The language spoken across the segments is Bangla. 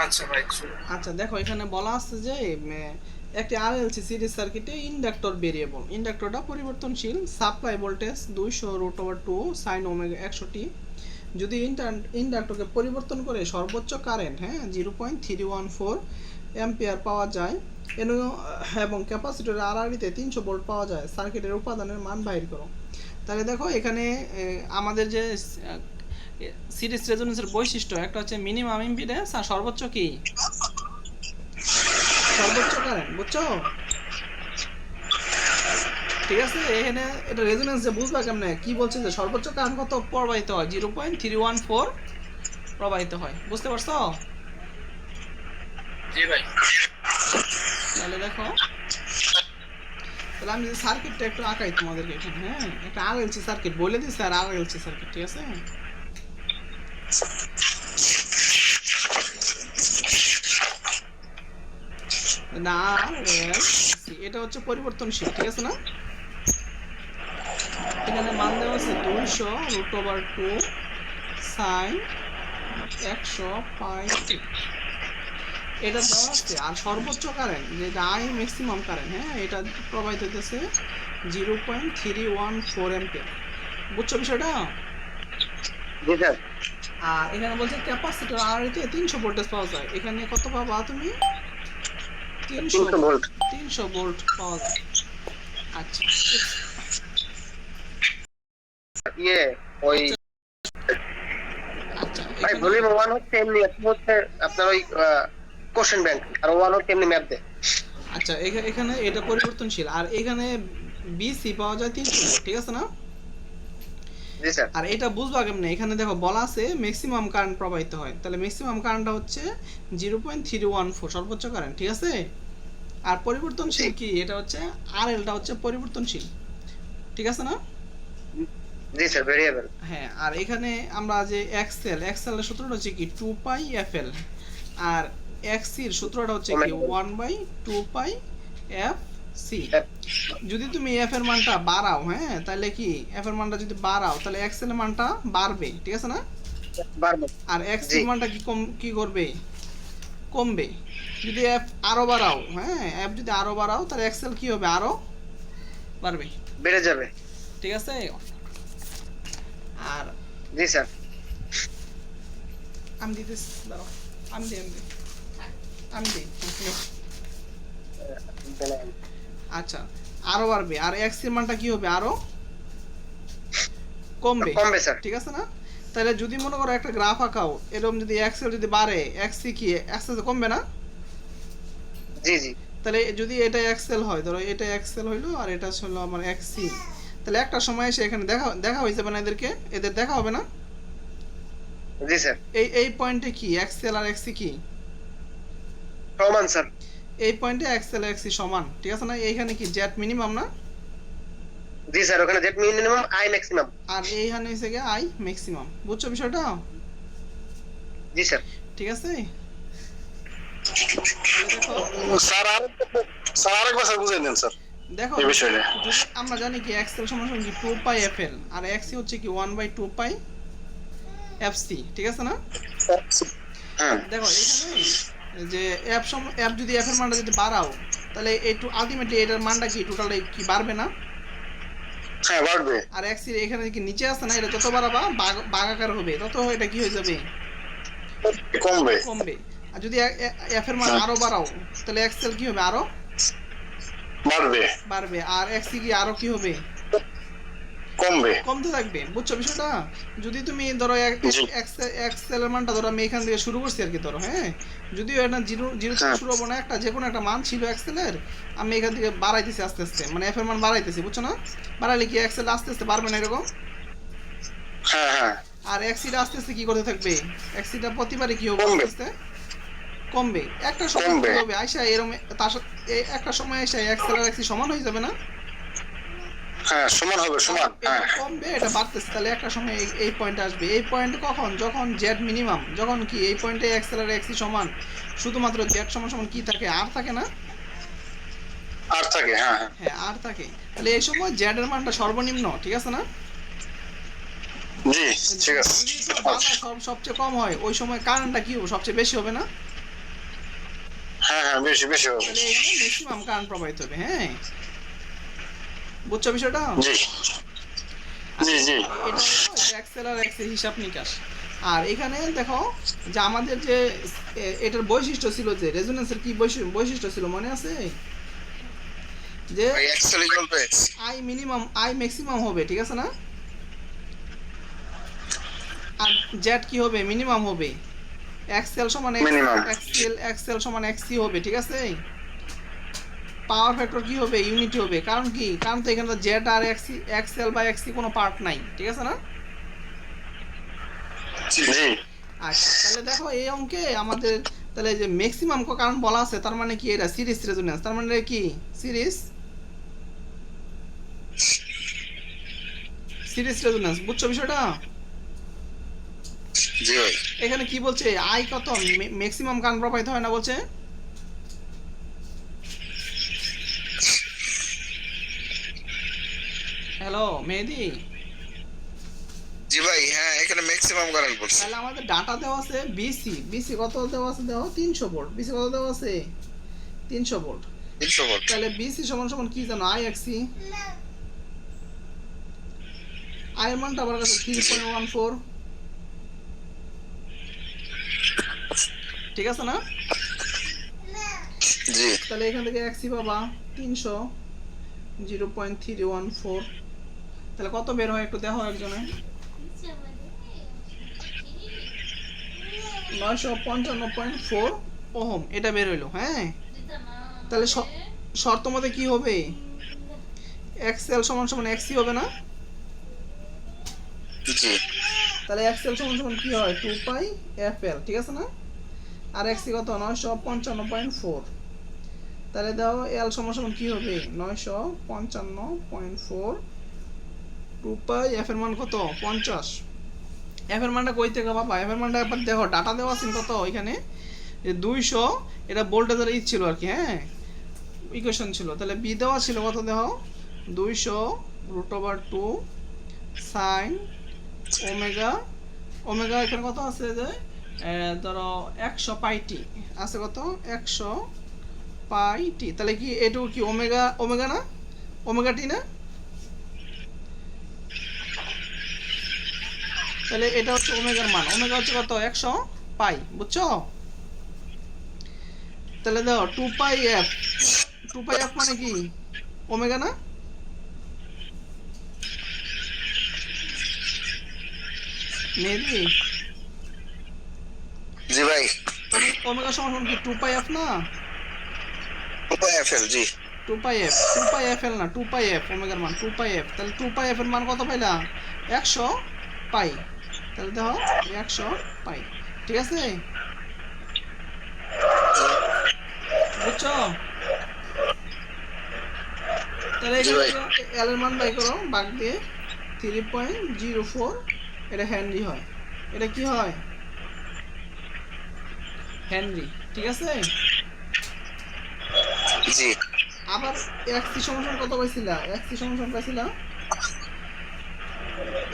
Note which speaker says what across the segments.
Speaker 1: আচ্ছা ভাই
Speaker 2: আচ্ছা দেখো এখানে বলা আছে যে একটি আরএলসি সিরিজ সার্কিটে ইন্ডাক্টর ভেরিয়েবল, ইন্ডাক্টরটা পরিবর্তনশীল, supply voltage 200 √ 2 sine omega 100t। যদি ইন্ডাক্টরকে পরিবর্তন করে সর্বোচ্চ কারেন্ট, হ্যাঁ, 0.314 অ্যাম্পিয়ার পাওয়া যায় এবং ক্যাপাসিটরের আড়াআড়িতে 300 ভোল্ট পাওয়া যায়, সার্কিটের উপাদানের মান বাইর করো। তাহলে দেখো এখানে আমাদের যে সিরিজ রেজোনেন্সের বৈশিষ্ট্য, একটা হচ্ছে মিনিমাম ইম্পিডেন্স আর সর্বোচ্চ কি, সর্বোচ্চ কারেন্ট, বুঝছো? ঠিক আছে, এখানে এটা রেজোনেন্স যে বুঝবা কেমনে, কি বলছে যে সর্বোচ্চ কারেন্ট কত প্রবাহিত হয়, 0.314 প্রবাহিত হয়, বুঝতে পারছো?
Speaker 1: জি ভাই।
Speaker 2: তাহলে দেখো, তাহলে আমি যে সার্কিটটা একটু আঁকাই তোমাদেরকে এখানে, হ্যাঁ, একটা আরএলসি সার্কিট বলে দিচ্ছে, আর আরএলসি সার্কিট, ঠিক আছে? না, এটা হচ্ছে পরিবর্তনশীল, ঠিক আছে না? এখানে মান দেওয়া আছে 200 √ 2 সাইন 100πt, এটা দেওয়া আছে। আর সর্বোচ্চ কারেন্ট যেটা আই ম্যাক্সিমাম কারেন্ট, হ্যাঁ, এটা প্রবাহিত হইতেছে 0.314 অ্যাম্পিয়ার, বুঝছো বিষয়টা?
Speaker 1: জি স্যার।
Speaker 2: আর এখানে বলছে ক্যাপাসিটর আড়াইতে 300 ভোল্টেজ পাওয়া যায়, এখানে কত পাবা তুমি? 300
Speaker 1: 300
Speaker 2: ভোল্ট,
Speaker 1: ভোল্ট।
Speaker 2: 300 ভোল্ট পাওয়া যায়। আচ্ছা
Speaker 1: ইয়ে ওই
Speaker 2: আচ্ছা আচ্ছা
Speaker 1: ভাই
Speaker 2: এখানে,
Speaker 1: ভলিউম 1 হচ্ছে এমনি, হচ্ছে আপনার ওই কোশ্চেন ব্যাংক, আর 1 হচ্ছে এমনি ম্যাপ দেয়।
Speaker 2: আচ্ছা এখানে এটা পরিবর্তনশীল, আর এখানে বিসি পাওয়া যায় 300 ভোল্ট, ঠিক আছে না?
Speaker 1: জি স্যার।
Speaker 2: আর এটা বুঝবা কেমনে, এখানে দেখো বলা আছে ম্যাক্সিমাম কারেন্ট প্রবাহিত হয়, তাহলে ম্যাক্সিমাম কারেন্টটা হচ্ছে 0.314 সর্বোচ্চ কারেন্ট, ঠিক আছে? আর
Speaker 1: জি
Speaker 2: পরিবর্তনশীল কি, এটা হচ্ছে আর এলটা হচ্ছে পরিবর্তনশীল, ঠিক আছে না?
Speaker 1: জি স্যার, ভেরিয়েবল।
Speaker 2: হ্যাঁ, আর এখানে আমরা যে এক্সেল, এক্সেলের সূত্রটা হচ্ছে কি 2 পাই এফএল, আর এক্সির সূত্রটা হচ্ছে কি 1/2 পাই এফ সি। যদি তুমি এফ এর মানটা বাড়াও, হ্যাঁ, তাহলে কি এফ এর মানটা যদি বাড়াও তাহলে এক্সেল এর মানটা বাড়বে, ঠিক আছে না?
Speaker 1: বারবার।
Speaker 2: আর এক্স
Speaker 1: জি,
Speaker 2: এর মানটা কি করবে, কমবে। যদি এফ আরো বাড়াও, হ্যাঁ, এফ যদি আরো বাড়াও তাহলে এক্সেল কি হবে, আরো বাড়বে,
Speaker 1: বেড়ে যাবে।
Speaker 2: ঠিক আছে? আর
Speaker 1: জি স্যার।
Speaker 2: আমি দিতেছি, দাঁড়াও, আমি দিই, আমি দিই। আচ্ছা, আরো বাড়বে, আর এক্স এর মানটা কি হবে, আরো কমবে,
Speaker 1: কমবে স্যার।
Speaker 2: ঠিক আছে না? তাহলে যদি মনে করো একটা গ্রাফ আঁকাও, এরকম যদি এক্সেল যদি বাড়ে, এক্সি কি এক্সেল কমবে না?
Speaker 1: জি জি
Speaker 2: তাহলে যদি এটা এক্সেল হয়, ধরো এটা এক্সেল হইলো আর এটা হলো আমার এক্সি, তাহলে একটা সময় এসে এখানে দেখা দেখা হয়ে যাবে না, এদের দেখা হবে না?
Speaker 1: জি স্যার।
Speaker 2: এই পয়েন্টে কি এক্সেল আর এক্সি কি,
Speaker 1: সমান স্যার।
Speaker 2: এই পয়েন্টে এক্সেল এক্সি সমান, ঠিক আছে না? এইখানে কি জেড মিনিমাম না?
Speaker 1: জি স্যার, ওখানে জেড মিনিমাম আই ম্যাক্সিমাম।
Speaker 2: আর এইখানে হচ্ছে গিয়ে আই ম্যাক্সিমাম, বুঝছো বিষয়টা?
Speaker 1: জি স্যার।
Speaker 2: ঠিক আছে, তাহলে দেখো,
Speaker 1: স্যার আর স্যার আরেকবার স্যার বুঝিয়ে দেন স্যার
Speaker 2: দেখো
Speaker 1: এই বিষয়টা।
Speaker 2: যদি আমরা জানি কি এক্সেল সমান সমান কি 2 পাই এফএল, আর এক্সি হচ্ছে কি 1/2 পাই এফসি, ঠিক আছে না?
Speaker 1: হ্যাঁ
Speaker 2: দেখো এখানে যে অ্যাপ যদি এফ এর মানটা যদি বাড়াও, তাহলে এই আলটিমেটলি এটার মানটা কি টোটাল কি বাড়বে না?
Speaker 1: হ্যাঁ, বাড়বে।
Speaker 2: আর এক্সির এখানে কি নিচে আছে না, এটা যত বাড়াবা বাগাকার হবে, তত এটা কি হয়ে যাবে,
Speaker 1: কমবে।
Speaker 2: কমবে। আর যদি এফ এর মান আরো বাড়াও, তাহলে এক্সেল কি হবে, আরো
Speaker 1: বাড়বে।
Speaker 2: বাড়বে, আর এক্সি কি আরো কি হবে,
Speaker 1: কমবে।
Speaker 2: কমতে থাকবে, বুঝছো বিষয়টা? যদি তুমি ধরো
Speaker 1: জি।
Speaker 2: এক্সেল এর মানটা ধরো আমি এখান থেকে শুরু করছি আর কি, ধরো, হ্যাঁ, যদিও এটা জিরো জিরো থেকে
Speaker 1: হ্যাঁ
Speaker 2: শুরু হবো না, একটা যে কোনো একটা মান ছিল এক্সেল এর, আমি এখান থেকে বাড়াইতেছি আস্তে আস্তে, মানে এফ এর মান বাড়াইতেছি, বুঝছো না? বাড়াইলে কি এক্সেল আস্তে আস্তে বাড়বে না এরকম?
Speaker 1: হ্যাঁ হ্যাঁ,
Speaker 2: আর এক্সিটা আস্তে আস্তে কি করতে থাকবে, এক্সিটা প্রতিবারই কি হবে, আস্তে
Speaker 1: কমবে।
Speaker 2: আস্তে কমবে। একটা সময় কি
Speaker 1: কমবে।
Speaker 2: হবে আইসা এরকম, তার সাথে একটা সময় এসে এক্সেল আর এক্সি সমান হয়ে যাবে না?
Speaker 1: হ্যাঁ, সমান হবে,
Speaker 2: আর
Speaker 1: সমান।
Speaker 2: এটা
Speaker 1: হ্যাঁ
Speaker 2: কমবে, এটা বাড়তেছে, তাহলে একটা সময় এই পয়েন্টে আসবে। এই পয়েন্ট কখন, যখন জেড মিনিমাম, যখন কি এই পয়েন্টে এক্সেল আর এক্সি সমান, শুধুমাত্র জেড সমান সমান কি থাকে, আর থাকে না?
Speaker 1: আর থাকে। হ্যাঁ হ্যাঁ।
Speaker 2: হ্যাঁ, আর থাকে। তাহলে এই সময় জেড এর মানটা সর্বনিম্ন, ঠিক আছে না?
Speaker 1: জি, ঠিক আছে।
Speaker 2: যদি তোমার বাধা সবচেয়ে কম হয়, ওই সময় কারেন্টটা কি হবে, সবচেয়ে বেশি হবে না?
Speaker 1: হ্যাঁ হ্যাঁ, বেশি বেশি হবে।
Speaker 2: তাহলে এখানে ম্যাক্সিমাম কারেন্ট প্রবাহিত হবে। হ্যাঁ, বুঝছো বিষয়টা?
Speaker 1: জি জি জি।
Speaker 2: এটা হলো এক্সেল আর এক্সেল হিসাব নিকাশ। আর এখানে দেখো যে আমাদের যে এটার বৈশিষ্ট্য ছিল, যে রেজোন্যান্সের কি বৈশিষ্ট্য ছিল মনে আছে? যে
Speaker 1: ভাই XL equal to X.
Speaker 2: I minimum I maximum হবে, ঠিক আছে না? আর জেড কি হবে? মিনিমাম হবে। এক্সেল সমান
Speaker 1: মিনিমাম।
Speaker 2: এক্সেল সমান এক্সি হবে, ঠিক আছে? পাওয়ার ফ্যাক্টর কি হবে? ইউনিটি হবে। কারণ কি? কারণ তো এখানে জেড আর এক্সি, এক্সেল বা এক্সি কোনো পার্ট নাই, ঠিক আছে না?
Speaker 1: জি।
Speaker 2: আচ্ছা, তাহলে দেখো এই অঙ্কে আমাদের তাহলে যে ম্যাক্সিমাম কারণ বলা আছে, তার মানে কি? এটা সিরিজ রেজোন্যান্স, তার মানে এটা কি? Series resonance. বুঝছো বিষয়টা?
Speaker 1: জি ভাই।
Speaker 2: এখানে কি বলছে? আই কত? ম্যাক্সিমাম কারণ প্রবাহিত হয় না বলছে। হ্যালো মেহেদি,
Speaker 1: জি ভাই, হ্যাঁ এখানে ম্যাক্সিমাম কারেন্ট পড়ছে।
Speaker 2: তাহলে আমাদের ডাটা দেওয়া আছে বিসি। বিসি কত দেওয়া আছে? দেখো 300 ভোল্ট। বিসি কত দেওয়া আছে? 300 ভোল্ট।
Speaker 1: 300 ভোল্ট।
Speaker 2: তাহলে বিসি সমান সমান কি জানো? আই এক্সি। আই এর মানটা আমার কাছে 3.14, ঠিক আছে না?
Speaker 1: জি।
Speaker 2: তাহলে এখান থেকে এক্সি পাবা 300, 0.314। তাহলে কত বের হয় একটু দেখো একজনে? 955.4 ওহম এটা বের হইলো। হ্যাঁ, তাহলে শর্ত মতে কি হবে? এক্সএল সমান সমান এক্সি হবে না?
Speaker 1: জি।
Speaker 2: তাহলে এক্সএল সমান সমান কি হয়? 2 পাই এফএল, ঠিক আছে না? আর এক্সি কত? 955.4। তাহলে দাও এল সমান সমান কি হবে? 955.4। 2 পাই এফ এর মান কত? 50। এফ এর মানটা কই থেকে পাবা? এফ এর মানটা একবার দেখো, ডাটা দেওয়া আছে কত এখানে? যে 200, এটা ভোল্টেজের ছিল আর কি। হ্যাঁ, ইকুয়েশন ছিল। তাহলে বি দেওয়া ছিল কত দেখো? 200√2 সাইন ওমেগা। ওমেগা এখানে কত আছে? যে ধরো 100 পাই টি আছে। কত? 100 পাই টি। তাহলে কি এটুকু কি ওমেগা? ওমেগা না? ওমেগা টি না? তাহলে এটা হচ্ছে ওমেগার মান। ওমেগা হচ্ছে কত? 100 পাই। বুঝছো? তাহলে দাও 2 পাই এফ। 2 পাই এফ মানে কি? ওমেগা না? মেবি
Speaker 1: জি ভাই।
Speaker 2: ওমেগা সমান কি 2 পাই এফ না?
Speaker 1: 2 পাই এফএল। জি।
Speaker 2: 2 পাই এফ, 2 পাই এফ এল না, 2 পাই এফ ওমেগার মান 2 পাই এফ। তাহলে 2 পাই এফ এর মান কত পাইলা? 100 পাই। তাহলে দেখো 100 পাই, ঠিক আছে? বুঝছো? তাহলে এখানে এল এর মান বাই করো, ভাগ দিয়ে 3.04। এটা হেনরি হয়। এটা কি হয়? হেনরি, ঠিক আছে?
Speaker 1: জি।
Speaker 2: আবার এক্সি সমান কত পাইছিলা? এক্সি সমান পাইছিলা,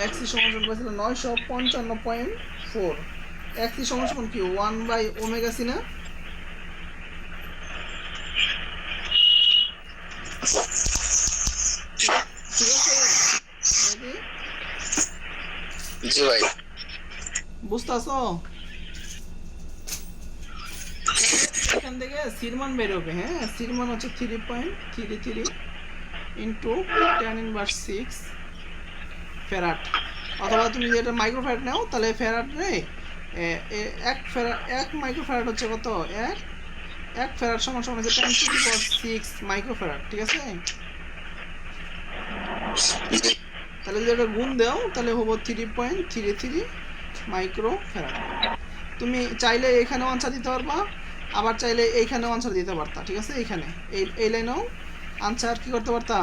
Speaker 2: এক্সি সমান পাইছিলা 955.4। এক্সি সমান কি 1/ওমেগা সি না? ঠিক আছে মেবি?
Speaker 1: জি ভাই।
Speaker 2: বুঝতেছো? এখান থেকে সির মান বের হবে। হ্যাঁ, সির মান হচ্ছে 3.33 ইন্টু 10⁻⁶ ফ্যারাড। অথবা তুমি যদি এটা মাইক্রোফ্যারাড নাও, তাহলে ফ্যারাড রে এক মাইক্রোফ্যারাড হচ্ছে কত? এক ফ্যারাড সমান সমান হচ্ছে 10⁶ মাইক্রোফ্যারাড, ঠিক আছে?
Speaker 1: জি।
Speaker 2: তাহলে যদি এটা গুণ দাও, তাহলে হবো 3.33 মাইক্রোফ্যারাড। তুমি চাইলে এখানেও আনসার দিতে পারবা, আবার চাইলে এইখানেও আনসার দিতে পারতা, ঠিক আছে? এইখানে এই লাইনেও আনসার কি করতে পারতা?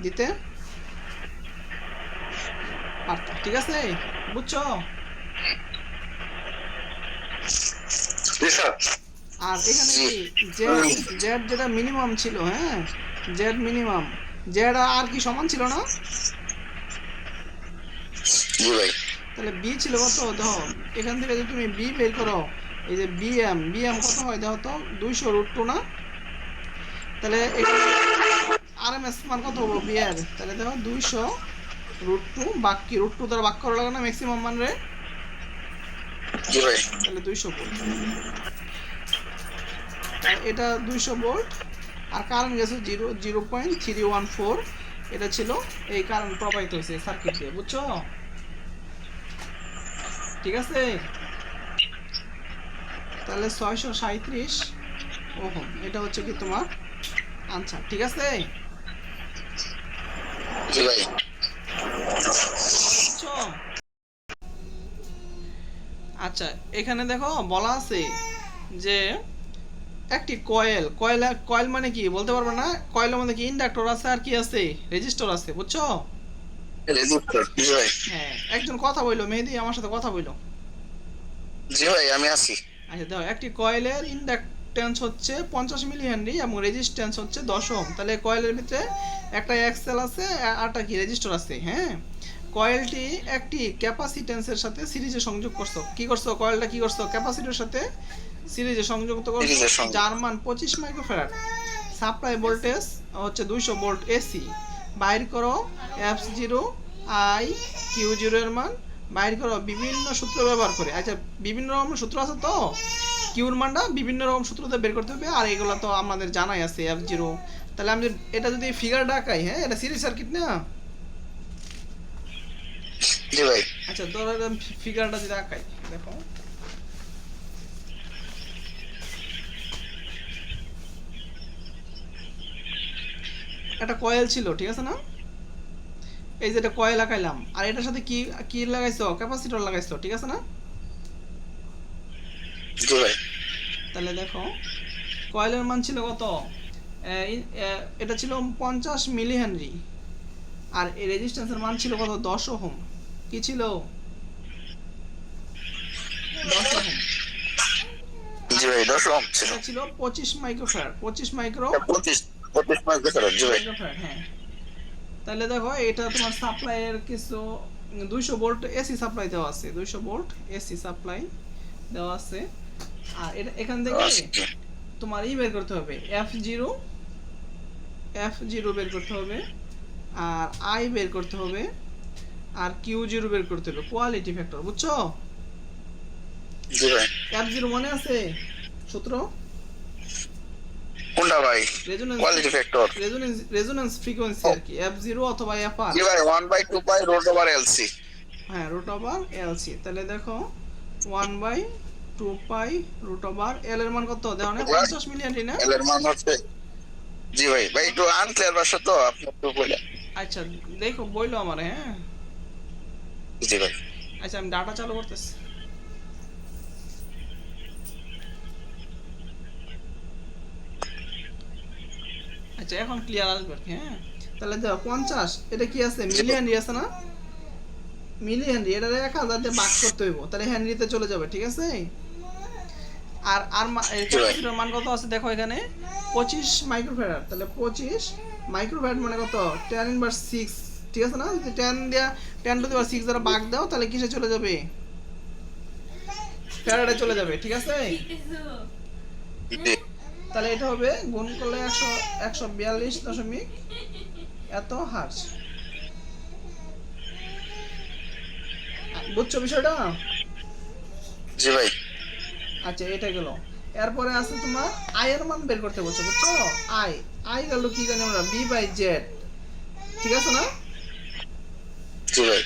Speaker 2: দিতে পারতা, ঠিক আছে? বুঝছো?
Speaker 1: জি স্যার।
Speaker 2: আর এখানে কি জেড যেটা মিনিমাম ছিল, হ্যাঁ, জেড মিনিমাম, জেড আর কি সমান ছিল না?
Speaker 1: জি ভাই।
Speaker 2: তাহলে বি ছিল কত? দেখো এখান থেকে যদি তুমি বি বের করো, এই যে বিএম কত হয় দেখো তো 200√2 না, তাহলে আরএমএস মান কত হবে বি এর, তাহলে দেখো 200√2 বাকি √2 দ্বারা ভাগ করা লাগে না ম্যাক্সিমাম মান রে,
Speaker 3: জি ভাই
Speaker 2: তাহলে 200 ভোল্ট। আর এটা 200 ভোল্ট, আর কারেন্ট গেছে 0.314, এটা ছিল এই কারেন্ট প্রবাহিত হয়েছে সার্কিট দিয়ে, বুঝছো? ঠিক আছে, তাহলে 637 ওহম এটা হচ্ছে কি তোমার আনসার। ঠিক আছে,
Speaker 3: জি ভাই
Speaker 2: বুঝছো? আচ্ছা, এখানে দেখো বলা আছে যে একটি কয়েল মানে কি বলতে পারবে না, কয়েলের মধ্যে কি ইন্ডাক্টর আছে আর কি আছে, রেজিস্টর আছে, বুঝছো?
Speaker 3: রেজিস্টার। জি ভাই
Speaker 2: হ্যাঁ, একজন কথা বললো, মেহেদি আমার সাথে কথা বললো।
Speaker 3: জি ভাই আমি আছি।
Speaker 2: আচ্ছা দেখো, একটি কয়েলের ইন্ডাকটেন্স হচ্ছে 50 মিলি হেনরি এবং রেজিস্ট্যান্স হচ্ছে 10 ওহম। তাহলে কয়েলের ভিতরে একটা এক্সেল আছে আরটা কি রেজিস্টর আছে। হ্যাঁ, কয়েলটি একটি ক্যাপাসিট্যান্সের সাথে সিরিজে সংযোগ করছো। কি করছো, কয়েলটা কি করছো, ক্যাপাসিটরের সাথে সিরিজে সংযুক্ত করছো,
Speaker 3: সিরিজে সংযোগ।
Speaker 2: যার মান 25 মাইক্রোফ্যারাড। সাপ্লাই ভোল্টেজ হচ্ছে 200 ভোল্ট এসি। বাইর করো F0 I Q0 এর মান বাইর করো বিভিন্ন সূত্র ব্যবহার করে। আচ্ছা, বিভিন্ন রকম সূত্র আছে তো, কিউর মানটা বিভিন্ন রকম সূত্রতে বের করতে হবে, আর এগুলো তো আমাদের জানাই আছে F0। তাহলে আমি এটা যদি ফিগারটা আঁকাই, হ্যাঁ এটা সিরিজ সার্কিট না।
Speaker 3: জি ভাই
Speaker 2: আচ্ছা ধরো ফিগারটা যদি আঁকাই, দেখো একটা কয়েল ছিল, ঠিক আছে না? এই যে এটা কয়েল লাগাইলাম, আর এটার সাথে কি কি লাগাইছো, ক্যাপাসিটর লাগাইছো, ঠিক আছে না?
Speaker 3: জি ভাই
Speaker 2: তাহলে দেখো কয়েলের মান ছিল কত, এটা ছিল 50 মিলি হেনরি, আর এই রেজিস্ট্যান্সের মান ছিল কত, 10 ওহম। কি ছিল, 10 ওহম।
Speaker 3: জি ভাই 10 ওহম ছিল।
Speaker 2: এটা ছিল 25 মাইক্রোফ্যারাড, 25
Speaker 3: 25 মাইক্রোফ্যারাড। জি ভাই
Speaker 2: মাইক্রোফ্যারাড। হ্যাঁ, তাহলে দেখো এটা তোমার সাপ্লাইয়ের কিছু 200 ভোল্ট এসি সাপ্লাই দেওয়া আছে, 200 ভোল্ট এসি সাপ্লাই দেওয়া আছে। আর এটা এখান থেকে তোমার ই বের করতে হবে, F0 বের করতে হবে, আর আই বের করতে হবে, আর Q0 বের করতে হবে, কোয়ালিটি ফ্যাক্টর, বুঝছো?
Speaker 3: জি ভাই
Speaker 2: F0 মনে আছে সূত্র,
Speaker 3: কোনটা ভাই?
Speaker 2: Resonance
Speaker 3: quality factor.
Speaker 2: Resonance frequency আর কি, F0 অথবা FR।
Speaker 3: জি ভাই 1/2 পাই রুট ওভার এলসি।
Speaker 2: হ্যাঁ, রুট ওভার এলসি। তাহলে দেখো 1/2 পাই রুট ওভার এল এর মান কত দেখো না, 50 মিলি হেনরি না?
Speaker 3: এল এর মান হচ্ছে, জি ভাই ভাই একটু আনক্লিয়ার ভাষা তো, আপনি একটু বলেন।
Speaker 2: আচ্ছা দেখো বইলো আমার, হ্যাঁ
Speaker 3: জি ভাই
Speaker 2: আচ্ছা আমি ডাটা চালু করতেছি। আচ্ছা এখন ক্লিয়ার আসবে আর কি। হ্যাঁ, তাহলে দেখো 50 এটা কি আছে, মিলি হেনরি আছে না, মিলি হেনরি, এটা 1000 দিয়ে ভাগ করতে হইব, তাহলে হেনরিতে চলে যাবে, ঠিক আছে? আর আর ক্যাপাসিটর মান কত আছে দেখো এখানে, 25 মাইক্রোফ্যারাড। তাহলে 25 মাইক্রোফ্যারাড মানে কত, 10 ইনভার্স 6, ঠিক আছে না? যদি 10 দিয়া 10 টু দি পাওয়ার 6 দ্বারা ভাগ দাও, তাহলে কিসে চলে যাবে, ফ্যারাডে চলে যাবে, ঠিক আছে?
Speaker 3: জি
Speaker 2: তাহলে এটা হবে গুণ করলে 142 দশমিক এত হার্জ। বুঝছো বিষয়টা?
Speaker 3: জি ভাই
Speaker 2: আচ্ছা এটা গেল। এরপরে আছে তোমার আই এর মান বের করতে বলছো, বুঝছো? আই গেল কি জানি আমরা, বি বাই জেড, ঠিক আছে না?
Speaker 3: জি ভাই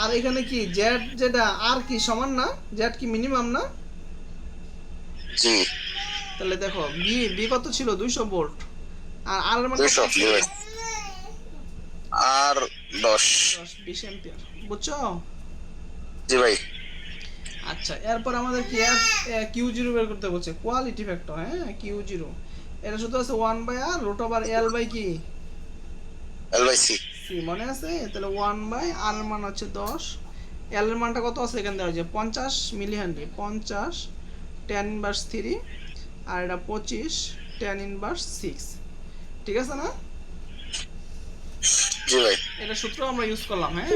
Speaker 2: আর এখানে কি জেড, যেটা আর কি সমান না, জেড কি মিনিমাম না?
Speaker 3: জি
Speaker 2: তাহলে দেখো বি কত ছিল, 200 ভোল্ট, আর আর এর মান কত
Speaker 3: 200 জি
Speaker 2: ছিল,
Speaker 3: ভাই আর 10।
Speaker 2: 20 অ্যাম্পিয়ার, বুঝছো?
Speaker 3: জি ভাই
Speaker 2: আচ্ছা এরপর আমাদের কি Q0 বের করতে বলছে, কোয়ালিটি ফ্যাক্টর। হ্যাঁ, Q0 এটা শুধু আছে 1/r root over L by কি
Speaker 3: এল বাই সি।
Speaker 2: সি, মনে আছে? তাহলে 1/r এর মান হচ্ছে 10, এল এর মানটা কত আছে এখানে দেওয়া আছে 50 মিলি হেনরি, 50 10 ইনভার্স 3, আর এটা 25 10 ইনভার্স 6, ঠিক আছে না?
Speaker 3: জি ভাই
Speaker 2: এটা সূত্র আমরা ইউজ করলাম। হ্যাঁ,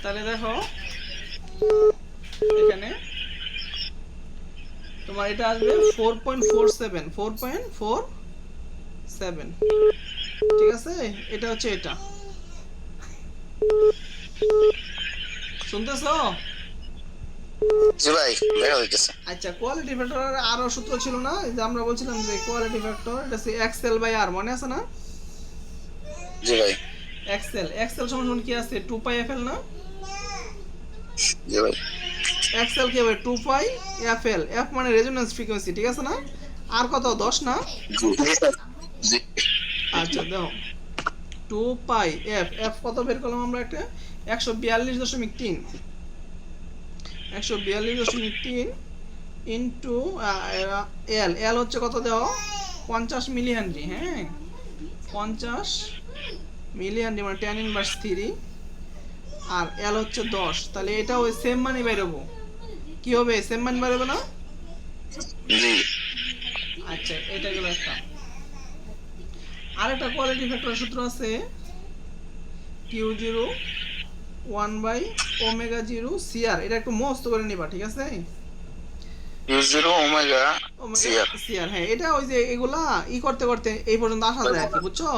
Speaker 2: তাহলে দেখো এখানে তোমার এটা আসবে 4.47 ঠিক আছে, এটা হচ্ছে এটা, শুনতেছো?
Speaker 3: জি ভাই, দেখা যাইতেছে।
Speaker 2: আচ্ছা, কোয়ালিটি ফ্যাক্টরের আরো সূত্র ছিল না, এই যে আমরা বলছিলাম যে কোয়ালিটি ফ্যাক্টর এটা হচ্ছে এক্সেল বাই আর, মনে আছে না?
Speaker 3: জি ভাই।
Speaker 2: এক্সেল সমান কি আছে, 2 পাই এফএল না?
Speaker 3: জি ভাই।
Speaker 2: এক্সেল কি হবে, 2 পাই এফএল, এফ মানে রেজোন্যান্স ফ্রিকোয়েন্সি, ঠিক আছে না? আর কত, 10 না?
Speaker 3: জি জি।
Speaker 2: আচ্ছা দেখো, 2 পাই এফ, এফ কত বের করলাম আমরা, একটা 142.3, 142.3 ইন্টু এল, এল হচ্ছে কত দেখো, 50 মিলি হেনরি, হ্যাঁ 50 মিলি হেনরি মানে 10 ইনভার্স 3, আর এল হচ্ছে 10, তাহলে এটা ওই সেম মানই বেরোবো, কি হবে, সেম মান বেরোবে না?
Speaker 3: জি।
Speaker 2: আচ্ছা, এটা গেল একটা। আরেকটা কোয়ালিটি ফ্যাক্টরের সূত্র আছে, কিউ জিরো 1/ওমেগা 0 সিআর, এটা একটু মস্ত করে নিবা, ঠিক আছে?
Speaker 3: U0 omega CR.
Speaker 2: সিআর, হ্যাঁ, এটা ওই যে এগুলা করতে করতে এই পর্যন্ত আসা যায় আর কি, বুঝছো?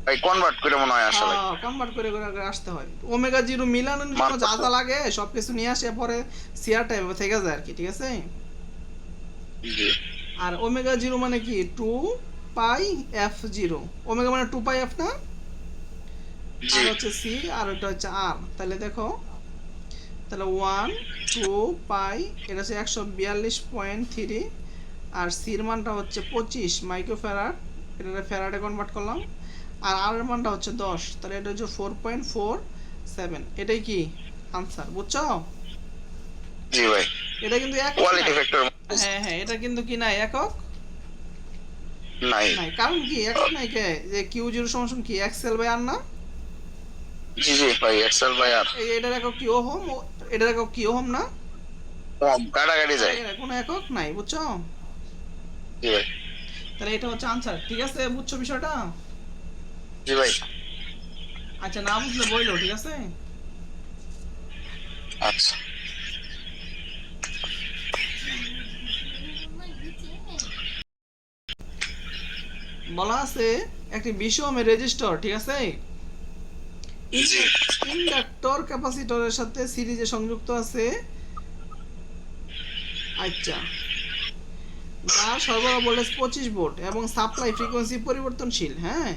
Speaker 3: ভাই কনভার্ট করে মনে হয় আসলে।
Speaker 2: কনভার্ট করে করে করে আসতে হয়, ওমেগা 0 মিলানোর জন্য যা যা লাগে সবকিছু নিয়ে আসে, পরে সিআরটা এভাবে থেকে যায় আর কি, ঠিক আছে?
Speaker 3: জি
Speaker 2: আর ওমেগা 0 মানে কি, 2 পাই f0, ওমেগা মানে 2 পাই f না,
Speaker 3: জি।
Speaker 2: আর হচ্ছে সি, আর ওটা হচ্ছে আর, তাহলে দেখো, তাহলে 1 2 পাই, এটা হচ্ছে 142.3, আর সির মানটা হচ্ছে 25 মাইক্রোফ্যারাড, এটা ফ্যারাডে কনভার্ট করলাম, আর আর এর মানটা হচ্ছে 10, তাহলে এটা হচ্ছে 4.47, এটাই কি আনসার, বুঝছো?
Speaker 3: জি ভাই।
Speaker 2: এটা কিন্তু একক
Speaker 3: কোয়ালিটি
Speaker 2: নাই।
Speaker 3: ফ্যাক্টর
Speaker 2: হ্যাঁ হ্যাঁ, এটা কিন্তু কি নাই, একক
Speaker 3: নাই।
Speaker 2: নাই, কারণ কি একক নাই, কে যে কিউ জিরো সমান কি এক্সেল বাই আর না,
Speaker 3: জি জি ভাই, এক্সেল ভাই আর
Speaker 2: এই এটার একক কি ওহম, এটার একক কি ওহম না,
Speaker 3: কম কাটাকাটি যায়।
Speaker 2: এর কোনো একক নাই, বুঝছো?
Speaker 3: জি ভাই।
Speaker 2: তাহলে এটা হচ্ছে আনসার, ঠিক আছে, বুঝছো বিষয়টা?
Speaker 3: জি ভাই।
Speaker 2: আচ্ছা, না বুঝলে বইলো, ঠিক আছে?
Speaker 3: আচ্ছা।
Speaker 2: বলা আছে একটি 20 ওহমের রেজিস্টর, ঠিক আছে,
Speaker 3: জি
Speaker 2: ইন্ডাক্টর ক্যাপাসিটরের সাথে সিরিজে সংযুক্ত আছে, আচ্ছা, যার সরবরাহ ভোল্টেজ 25 ভোল্ট এবং সাপ্লাই ফ্রিকোয়েন্সি পরিবর্তনশীল, হ্যাঁ,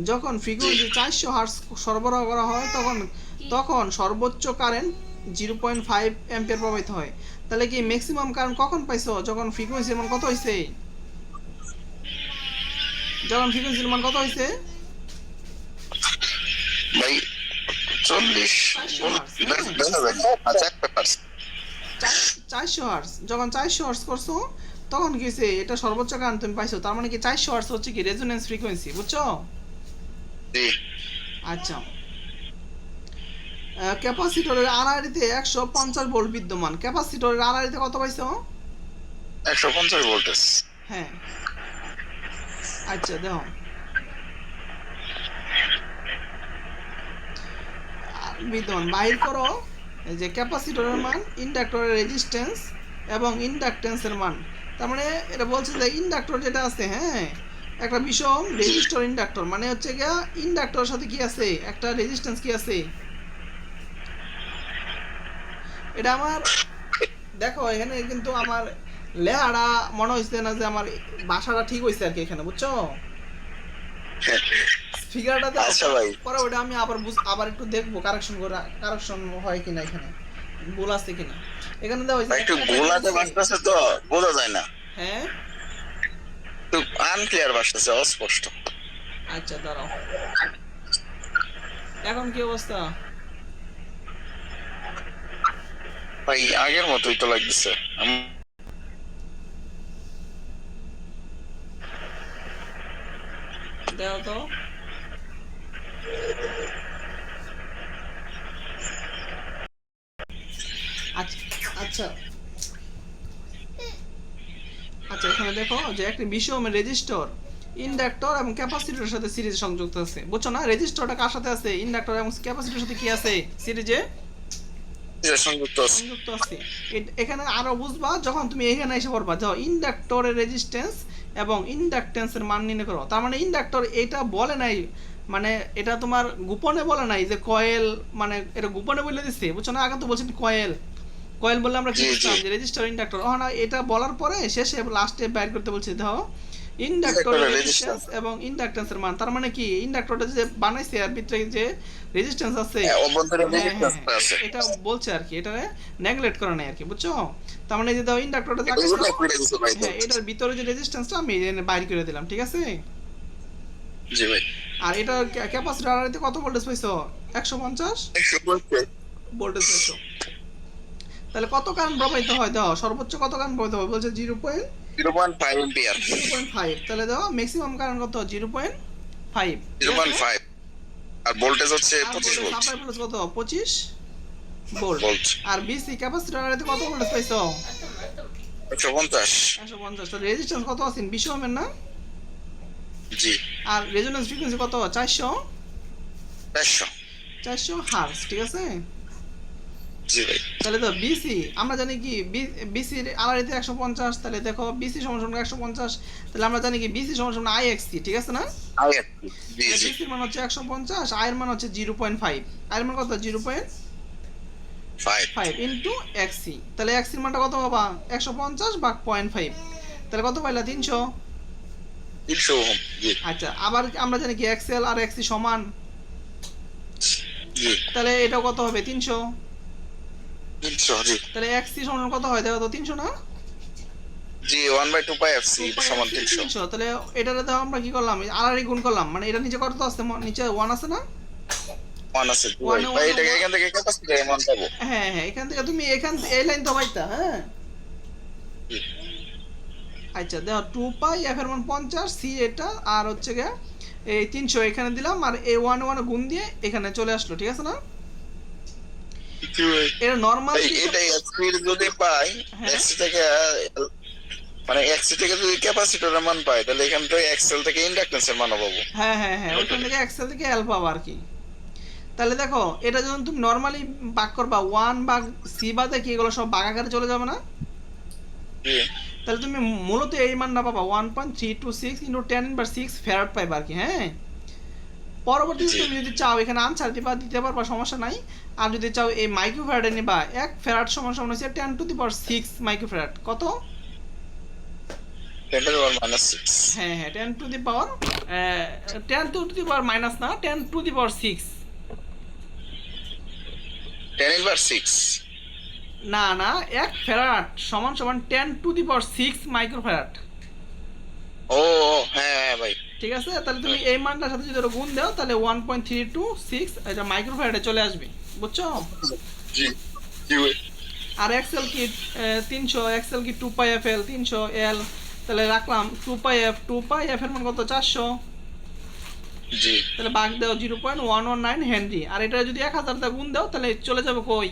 Speaker 2: যখন ফ্রিকোয়েন্সি 400 হার্টজ সরবরাহ করা হয় তখন তখন সর্বোচ্চ কারেন্ট 0.5 অ্যাম্পিয়ার প্রবাহিত হয়, তাহলে কি ম্যাক্সিমাম কারেন্ট কখন পাইছো, যখন ফ্রিকোয়েন্সির মান কত হইছে, যখন ফ্রিকোয়েন্সির মান কত হইছে,
Speaker 3: ভাই 40
Speaker 2: 400 হার্টজ, হ্যাঁ,
Speaker 3: দেখা যায়। আচ্ছা একটা পার্স।
Speaker 2: 400 হার্টজ, যখন 400 হার্টজ করছো তখন কি হইছে, এটা সর্বোচ্চ কারেন্ট তুমি পাইছো, তার মানে কি 400 হার্টজ হচ্ছে কি রেজোন্যান্স ফ্রিকোয়েন্সি, বুঝছো?
Speaker 3: জি
Speaker 2: আচ্ছা, ক্যাপাসিটরের আড়াআড়িতে 150 ভোল্ট বিদ্যমান, ক্যাপাসিটরের আড়াআড়িতে কত পাইছো?
Speaker 3: 150 ভোল্টেজ।
Speaker 2: হ্যাঁ, আচ্ছা দেখো, বিদ্যমান বাহির করো, এই যে ক্যাপাসিটরের মান, ইন্ডাক্টরের রেজিস্ট্যান্স এবং ইন্ডাকটেন্সের মান, তার মানে এটা বলছে যে ইন্ডাক্টর যেটা আছে, হ্যাঁ, একটা বিষম রেজিস্টর ইন্ডাক্টর মানে হচ্ছে গিয়া ইন্ডাক্টরের সাথে কি আছে, একটা রেজিস্ট্যান্স কি আছে, এটা আমার দেখো এখানে কিন্তু আমার লেহাটা মনে হইছে না যে আমার ভাষাটা ঠিক হইছে আর কি এখানে, বুঝছো? ফিগারটা দাও,
Speaker 3: আচ্ছা ভাই।
Speaker 2: পরে ওটা আমি আবার আবার একটু দেখবো কারেকশন করে, কারেকশন হয় কিনা, এখানে ভুল আছে কিনা, এখানে দাও
Speaker 3: ভাই একটু গোলাতে বাসতেছে তো বোঝা যায় না,
Speaker 2: হ্যাঁ,
Speaker 3: একটু আনক্লিয়ার বাসতেছে, অস্পষ্ট।
Speaker 2: আচ্ছা দাঁড়াও, এখন কি অবস্থা,
Speaker 3: ভাই আগের মতোই তো লাগতেছে।
Speaker 2: দাও তো, আচ্ছা আচ্ছা আচ্ছা, এখানে দেখো যে একটি 20 ওহমের রেজিস্টর ইন্ডাক্টর এবং ক্যাপাসিটরের সাথে সিরিজে সংযুক্ত আছে, বুঝছো না? রেজিস্টরটা কার সাথে আছে, ইন্ডাক্টর এবং ক্যাপাসিটরের সাথে কি আছে সিরিজে,
Speaker 3: সংযুক্ত আছে।
Speaker 2: সংযুক্ত আছে। এখানে আরো বুঝবা যখন তুমি এখানে এসে পড়বা, যাও ইন্ডাক্টরের রেজিস্ট্যান্স এবং ইন্ডাকটেন্সের মান নির্ণয় করো। তার মানে ইন্ডাক্টর এটা বলে নাই, মানে এটা তোমার গোপনে বলে নাই যে কয়েল, মানে এটা গোপনে বলে দিচ্ছে, বুঝছো না? আগে তো বলছেন কয়েল, কয়েল বললে আমরা কি
Speaker 3: জি জি
Speaker 2: বুঝতাম যে রেজিস্টার ইন্ডাক্টর। না, এটা বলার পরে শেষে লাস্টে বের করতে বলছে দেখো ইন্ডাক্টরের
Speaker 3: ইন্ডাক্টরের
Speaker 2: রেজিস্ট্যান্স এবং ইন্ডাকটেন্সের মান। তার মানে কি ইন্ডাক্টরটা যে বানাইছে আর ভিতরে যে রেজিস্ট্যান্স আছে,
Speaker 3: অভ্যন্তরীণ
Speaker 2: হ্যাঁ হ্যাঁ
Speaker 3: রেজিস্ট্যান্সটা আছে,
Speaker 2: এটা বলছে আর কি, এটা নেগলেক্ট করে নাই আর কি, বুঝছো? তার মানে যে দাও ইন্ডাক্টরটা যা
Speaker 3: ওইগুলো
Speaker 2: কিছু,
Speaker 3: করে দিছে ভাই।
Speaker 2: হ্যাঁ এটার ভিতরে যে রেজিস্ট্যান্সটা আমি বাইর করে দিলাম, ঠিক আছে?
Speaker 3: জি ভাই।
Speaker 2: আর এটা ক্যাপাসিটর আড়াইতে কত ভোল্টেজ পাইছো? 150 ভোল্টেজ পাইছো। তাহলে কত কারেন্ট প্রবাহিত হয় দাও, সর্বোচ্চ কত কারেন্ট প্রবাহিত হয় বলছে
Speaker 3: 0.5 এম্পিয়ার।
Speaker 2: 0.5। তাহলে দাও ম্যাক্সিমাম কারেন্ট কত? 0.5।
Speaker 3: 0.5 আর ভোল্টেজ হচ্ছে 25 ভোল্ট।
Speaker 2: সাপ্লাই ভোল্টেজ কত? 25 ভোল্ট।
Speaker 3: ভোল্ট
Speaker 2: আর বিসি ক্যাপাসিটর আড়াইতে কত ভোল্টেজ পাইছো?
Speaker 3: 150।
Speaker 2: 150। তাহলে রেজিস্ট্যান্স কত আছে? 20 ওহমের না?
Speaker 3: জি।
Speaker 2: আর রেজোন্যান্স ফ্রিকোয়েন্সি কত? 400
Speaker 3: 400
Speaker 2: হার্টজ, ঠিক আছে?
Speaker 3: জি ভাই।
Speaker 2: তাহলে তো বিসি আমরা জানি কি বিসি আলারিতে 150, তাহলে দেখো বিসি সমান সমান 150, তাহলে আমরা জানি কি বিসি সমান সমান আইএক্সসি, ঠিক আছে না?
Speaker 3: জি জি।
Speaker 2: বিসির মান হচ্ছে 150, আই এর মান হচ্ছে 0.5। আই এর মান কত? 0.5
Speaker 3: 5
Speaker 2: ইনটু এক্সসি। তাহলে এক্সসির মানটা কত পাবা? 150 ভাগ 0.5, তাহলে কত পাইলা? 300।
Speaker 3: 300 ওহম। জি
Speaker 2: আচ্ছা, আবার আমরা জানি কি এক্সএল আর এক্সসি সমান,
Speaker 3: জি।
Speaker 2: তাহলে এটাও কত হবে? 300।
Speaker 3: 300 জি।
Speaker 2: তাহলে এক্সসি সমান কত হয় দেখো তো? 300 না?
Speaker 3: জি 1/2 পাই এফসি সমান 300।
Speaker 2: 300। তাহলে এটারে তো আমরা কি করলাম? আড়াআড়ি গুণ করলাম, মানে এটা নিচে কত আছে? নিচে 1 আছে না?
Speaker 3: 1 আছে ভাই। ভাই এটা এখান থেকে ক্যাপাসিটর মান পাবো।
Speaker 2: হ্যাঁ হ্যাঁ, এখান থেকে তুমি এই লাইন তো পাইতা, হ্যাঁ।
Speaker 3: জি।
Speaker 2: আচ্ছা দেখো 2 পাই এফ এর মান 50, সি এটা, আর হচ্ছে গিয়ে এই 300 এখানে দিলাম, আর এই 1 গুণ দিয়ে এখানে চলে আসলো, ঠিক আছে না?
Speaker 3: জি ভাই।
Speaker 2: এটা নরমাল
Speaker 3: এটা এক্সপি যদি পাই,
Speaker 2: হ্যাঁ
Speaker 3: এক্সি থেকে মানে এক্সি থেকে যদি ক্যাপাসিটরের মান পাই, তাহলে এখান থেকে এক্সেল থেকে ইন্ডাকটেন্সের মান পাবো।
Speaker 2: হ্যাঁ হ্যাঁ হ্যাঁ, ওইখান থেকে এক্সেল থেকে এল পাবো আর কি। তাহলে দেখো এটা যখন তুমি নরমালি ভাগ করবা 1 ভাগ সি বাদে কি এগুলো সব ভাগ আকারে চলে যাবে না?
Speaker 3: জি
Speaker 2: তাহলে তুমি মূলত এই মানটা পাবা 1.326 ইন্টু 10/6 ফ্যারাড পাইবা আর কি, হ্যাঁ। পরবর্তীতে
Speaker 3: জি।
Speaker 2: তুমি যদি চাও এখানে আনসার দিবা, দিতে পারবা, সমস্যা নাই। আর যদি চাও এই মাইক্রোফ্যারাডে নিবা, 1 ফ্যারাড সমান সমান হচ্ছে 10⁶ মাইক্রোফ্যারাড। কত?
Speaker 3: 10⁻⁻6।
Speaker 2: হ্যাঁ হ্যাঁ, 10⁻⁻, মাইনাস না, 10⁶
Speaker 3: 10⁻⁶।
Speaker 2: না না, 1 ফ্যারাড সমান সমান 10⁶ মাইক্রোফ্যারাড,
Speaker 3: ও হ্যাঁ হ্যাঁ ভাই।
Speaker 2: ঠিক আছে? তাহলে তুমি এই মানটার সাথে যদি ওটা গুণ দাও, তাহলে 1.326 এটা মাইক্রোফ্যারাডে চলে আসবে, বুঝছো?
Speaker 3: জি জি ভাই।
Speaker 2: আর এক্সেল কি 300, এক্সেল কি 2 পাই এফ এল 300 এল, তাহলে রাখলাম 2 পাই এফ এর মান কত? 400।
Speaker 3: জি
Speaker 2: তাহলে ভাগ দাও 0.119 হেনরি, আর এটা যদি 1000 দিয়ে গুণ দাও তাহলে চলে যাবে কই?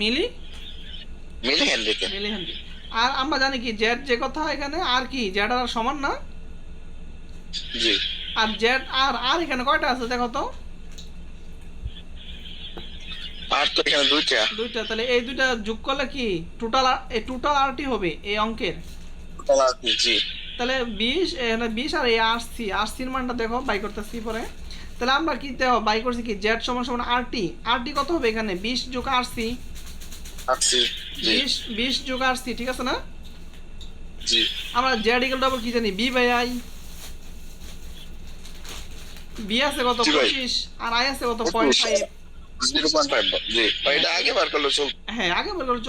Speaker 2: মিলি
Speaker 3: মিলি হেনরিতে।
Speaker 2: মিলি হেনরি। আর আমরা জানি কি জেড যে কথা এখানে, আর কি জেড আর সমান না?
Speaker 3: জি।
Speaker 2: আর জেড আর এখানে কয়টা আছে দেখো তো?
Speaker 3: আর তো এখানে দুইটা।
Speaker 2: দুইটা। তাহলে এই দুইটা যোগ করলে কি টোটাল আরটি হবে এই অঙ্কের।
Speaker 3: জি
Speaker 2: তাহলে 20, এখানে 20, আর এই আরসির মানটা দেখো বাই করতেছি পরে। তাহলে আমরা কি দেখো বাই করছি কি জেড সমান সমান আরটি কত হবে এখানে? 20 যোগ আরসি,
Speaker 3: আরসি। জি
Speaker 2: 20 যোগ আরসি, ঠিক আছে না?
Speaker 3: জি।
Speaker 2: আমরা জেড ইকুয়াল ডাবল কি জানি? B by I. বি আছে কত?
Speaker 3: জি ভাই।
Speaker 2: 25, আর আই আছে কত? 0.5।
Speaker 3: 0.5 জি ভাই। এটা আগে বার করলে চল।
Speaker 2: হ্যাঁ আগে বের করে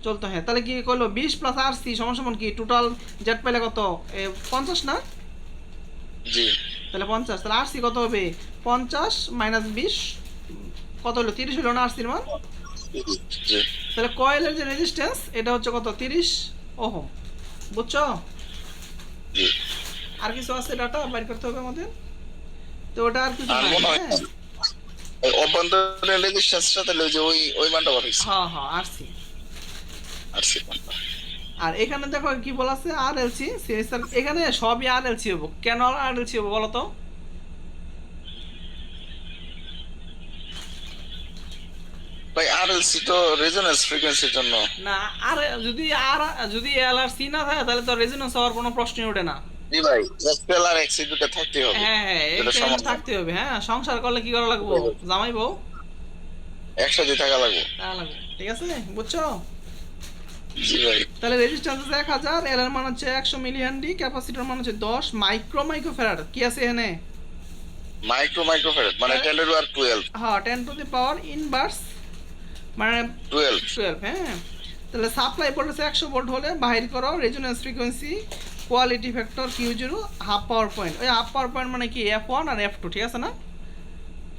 Speaker 2: চলতো, হ্যাঁ। তাহলে কি করলো? 20 প্লাস আরসি সমান সমান কি টোটাল জেড পেলে কত? 50 না?
Speaker 3: জি
Speaker 2: তাহলে 50। তাহলে আরসি কত হবে? 50 মাইনাস 20 কত হলো? 30 হলো না আরসির মান?
Speaker 3: জি
Speaker 2: তাহলে কয়েলের যে রেজিস্ট্যান্স এটা হচ্ছে কত? 30 ওহম, বুঝছো?
Speaker 3: জি।
Speaker 2: আর কিছু আছে ডাটা বাইর করতে হবে আমাদের, তো ওটা আর কিছু
Speaker 3: আর
Speaker 2: নাই,
Speaker 3: মনে হয়
Speaker 2: হ্যাঁ
Speaker 3: ওই অভ্যন্তরীণ রেজিস্ট্যান্সটা তাহলে ওই যে ওই মানটা বার হইছে।
Speaker 2: হ্যাঁ হ্যাঁ আরসি।
Speaker 3: আরসি মানটা।
Speaker 2: আর এখানে দেখো কি বলা আছে? আর এলসি সিরিজ, এখানে সবই আর এলসি হবো। কেন আর এলসি হবো বলো তো?
Speaker 3: ভাই আরএলসি তো রেজোনেন্স ফ্রিকোয়েন্সির জন্য।
Speaker 2: না, আর যদি এল আর সি না থাকে তাহলে তো রেজোনেন্স হওয়ার কোনো প্রশ্নই ওঠে না।
Speaker 3: জি ভাই, এক্সএল আর এক্সি দুটো থাকতে হবে,
Speaker 2: হ্যাঁ হ্যাঁ,
Speaker 3: যেটা
Speaker 2: এটা
Speaker 3: সমান
Speaker 2: থাকতে হবে। হ্যাঁ, সংসার করলে কি করা লাগবো? জামাই বউ
Speaker 3: একসাথে থাকা লাগবে।
Speaker 2: তা লাগবে, ঠিক আছে, বুঝছো?
Speaker 3: জি ভাই।
Speaker 2: তাহলে রেজিস্ট্যান্স আছে 1000, এল এর মান হচ্ছে 100 মিলি হেনরি, ক্যাপাসিটর মান হচ্ছে 10 মাইক্রোফ্যারাড। কি আছে এখানে?
Speaker 3: মাইক্রোফ্যারাড মানে 10 এর পাওয়ার 12।
Speaker 2: হ্যাঁ, 10 টু দি পাওয়ার ইনভার্স মানে
Speaker 3: 12।
Speaker 2: 12। হ্যাঁ, তাহলে সাপ্লাই ভোল্টেজ 100 ভোল্ট হলে বাহির করো resonance frequency, quality factor Q0, half power point. ওই হাফ পাওয়ার পয়েন্ট মানে কি F1 আর F2, ঠিক আছে না?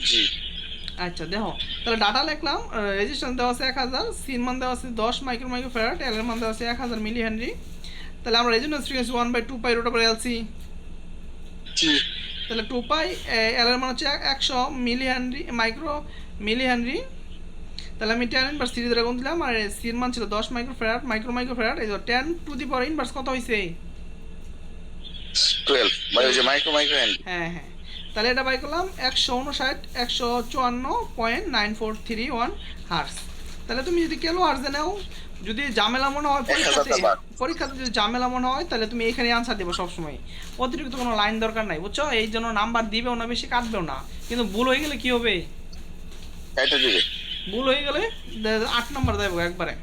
Speaker 3: জি
Speaker 2: আচ্ছা দেখো, তাহলে ডাটা লিখলাম, রেজিস্ট্যান্স দেওয়া আছে 1000, সিন মান দেওয়া আছে 10 মাইক্রোফ্যারাড, এল এর মান দেওয়া আছে 1000 মিলি হেনরি। তাহলে আমরা resonance frequency 1/2 pi root over LC.
Speaker 3: জি
Speaker 2: তাহলে 2 পাই, এল এর মান হচ্ছে 100 মিলি হেনরি, মিলি হেনরি। তাহলে আমি 10 ইনভার্স সিরিজ দ্বারা গুণ দিলাম, আর সির মান ছিল 10 মাইক্রোফ্যারাড। এই যে 10 টু দি পাওয়ার ইনভার্স কত হয়েছে?
Speaker 3: 12 ভাই, ওই যে মাইক্রো হ্যান্ড।
Speaker 2: হ্যাঁ হ্যাঁ, তাহলে এটা বাই করলাম 159.154.941 হার্স। তাহলে তুমি যদি কিলো হার্সে নাও, যদি ঝামেলা মনে হয়
Speaker 3: 1000 বার।
Speaker 2: পরীক্ষাতে যদি ঝামেলা মনে হয় তাহলে তুমি এখানে আনসার দেবো সবসময়, অতিরিক্ত কোনো লাইন দরকার নাই, বুঝছো? এই জন্য নাম্বার দিবেও না, বেশি কাটবেও না। কিন্তু ভুল হয়ে গেলে কি হবে?
Speaker 3: এটা দিবে।
Speaker 2: ভুল হয়ে গেলে 8 নম্বর দেবো একবারে।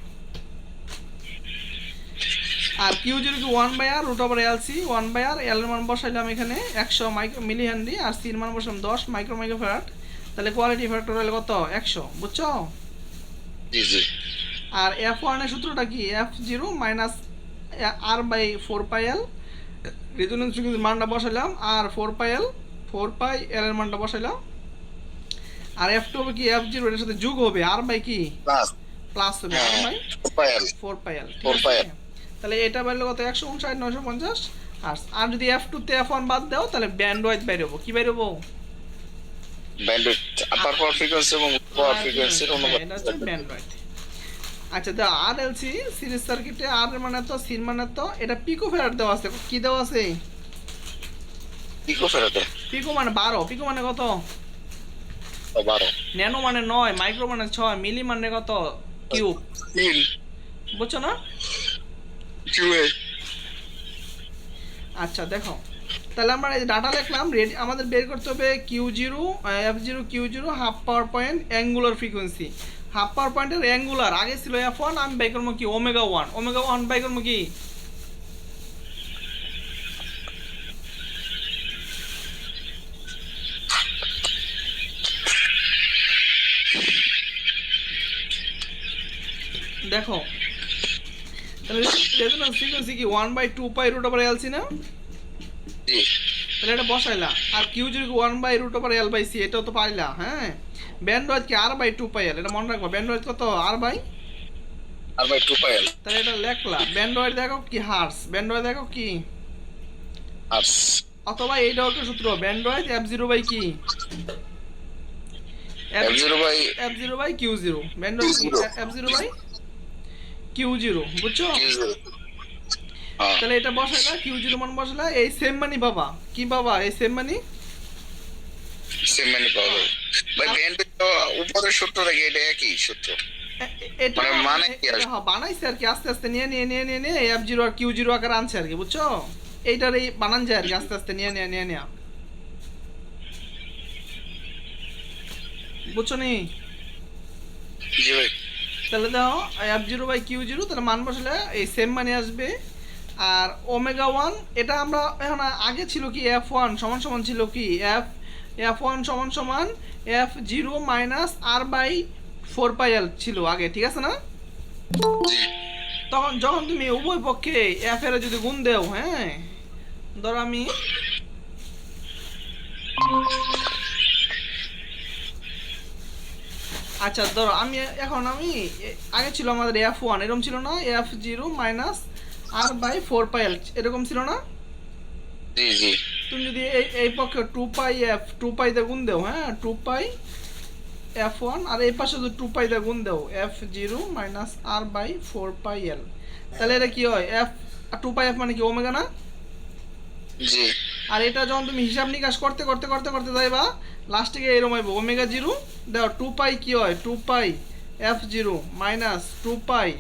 Speaker 2: আর Q0 কি 1/r root over LC, 1/r, এল এর মান বসাইলাম এখানে 100 মিলি হেনরি, আর সি এর মান বসালাম 10 মাইক্রোফ্যারাড। তাহলে কোয়ালিটি ফ্যাক্টর হলো কত? 100, বুঝছো?
Speaker 3: জি জি।
Speaker 2: আর F1 এর সূত্রটা কি? F0 minus R by 4πL, resonance ফ্রিকোয়েন্সির মানটা বসাইলাম, আর 4πL, 4πL এর মানটা বসাইলাম। আর F2 হবে কি? F0 এর সাথে যোগ হবে, R বাই কি
Speaker 3: প্লাস।
Speaker 2: প্লাস হবে, R বাই 4πL, ঠিক
Speaker 3: 4πL।
Speaker 2: আছে? তাহলে এটা বাইরে কত? 159,950। আর যদি F2 তে F1 বাদ দাও তাহলে ব্যান্ডওয়েথ বাইরে হবো। কি বাইরে হবো?
Speaker 3: ব্যান্ডউইথ আপার পাওয়ার ফ্রিকোয়েন্সি এবং পাওয়ার ফ্রিকোয়েন্সির অনুপাত।
Speaker 2: এটা হচ্ছে ব্যান্ডওয়েথ। আচ্ছা, তো RLC সিরিজ সার্কিটে আর এর মানে তো, সির মানে তো, এটা পিকো ফ্যারাড দেওয়া আছে। কি দেওয়া আছে?
Speaker 3: পিকো ফ্যারাডে।
Speaker 2: পিকো মানে 12, পিকো মানে কত?
Speaker 3: 12।
Speaker 2: ন্যানো মানে 9, মাইক্রো মানে 6, মিলি মানে কত? কিউব,
Speaker 3: মিল।
Speaker 2: বুঝছো না?
Speaker 3: কিউএ।
Speaker 2: আচ্ছা দেখো, তাহলে আমরা এই ডাটা লিখলাম, আমাদের বের করতে হবে Q0, F0 Q0 half power point angular frequency. Half পাওয়ার পয়েন্টের অ্যাঙ্গুলার আগে ছিল F1, আমি বাই করবো কি ওমেগা 1 বাই করবো কি দেখো, তাহলে রেজোন্যান্স ফ্রিকোয়েন্সি কি 1/2 পাই রুট ওভার এলসি না?
Speaker 3: জি।
Speaker 2: তাহলে এটা বসাইলা। আর Q0 কি 1/√L বাই সি, এটাও তো পাইলা। হ্যাঁ, ব্যান্ডওয়েথ কি R/2πL, এটা মনে রাখবা। ব্যান্ডওয়েথ কত? R by.
Speaker 3: R by 2πL।
Speaker 2: তাহলে এটা লেখলা। ব্যান্ডওয়েথ দেখো কি হার্স, ব্যান্ডওয়েথ দেখো কি,
Speaker 3: আর
Speaker 2: অথবা এইটাও একটা সূত্র, ব্যান্ডওয়েথ F0 বাই কি
Speaker 3: F0 by
Speaker 2: F0 by Q0, ব্যান্ডওয়েথ F0 by Q0, বুঝছো?
Speaker 3: Q0। হ্যাঁ।
Speaker 2: তাহলে এটা বসাইলা, Q0 মান বসাইলা, এই সেম মানি বাবা। কি বাবা? এই সেম মানি
Speaker 3: সেম মানে পাওয়া যাবে। ভাই ব্যান্ডউইথ তো উপরের সূত্রটা কি এটা একই সূত্র?
Speaker 2: এটা
Speaker 3: মানে কি আর?
Speaker 2: বানাইছে আর কি, আস্তে আস্তে নিয়ে F0 আর Q0 আকার আনছে আর কি, বুঝছো? এইটার এই বানান যায় আর কি, আস্তে আস্তে নিয়ে বুঝছো নি?
Speaker 3: জি ভাই।
Speaker 2: তাহলে দেখো F0 বাই Q0, তাহলে মান বসালে এই সেম মানে আসবে। আর ওমেগা 1, এটা আমরা এখন, আগে ছিল কি F1 সমান সমান ছিল কি F1 সমান সমান F0 minus R by 4πL ছিল আগে, ঠিক আছে না?
Speaker 3: জি।
Speaker 2: তখন যখন তুমি উভয় পক্ষে F এর যদি গুণ দেও, হ্যাঁ, ধরো আমি আচ্ছা ধরো আমি আগে ছিল আমাদের F1 এরকম ছিল না, F0 minus R by 4πL এরকম ছিল না?
Speaker 3: জি জি।
Speaker 2: তুমি যদি এই পক্ষে 2π দিয়ে গুণ দেও, হ্যাঁ, 2π F1, আর এই পাশে যদি 2π দিয়ে গুণ দেও F0 minus R by 4πL, তাহলে এটা কি হয়? 2πf মানে কি ওমেগা না?
Speaker 3: জি।
Speaker 2: আর এটা যখন তুমি হিসাব নিকাশ করতে যাইবা, লাস্টে গিয়ে এরকম হইব ওমেগা 0, দেখো 2π কি হয়? 2π এফ জিরো মাইনাস 2 পাই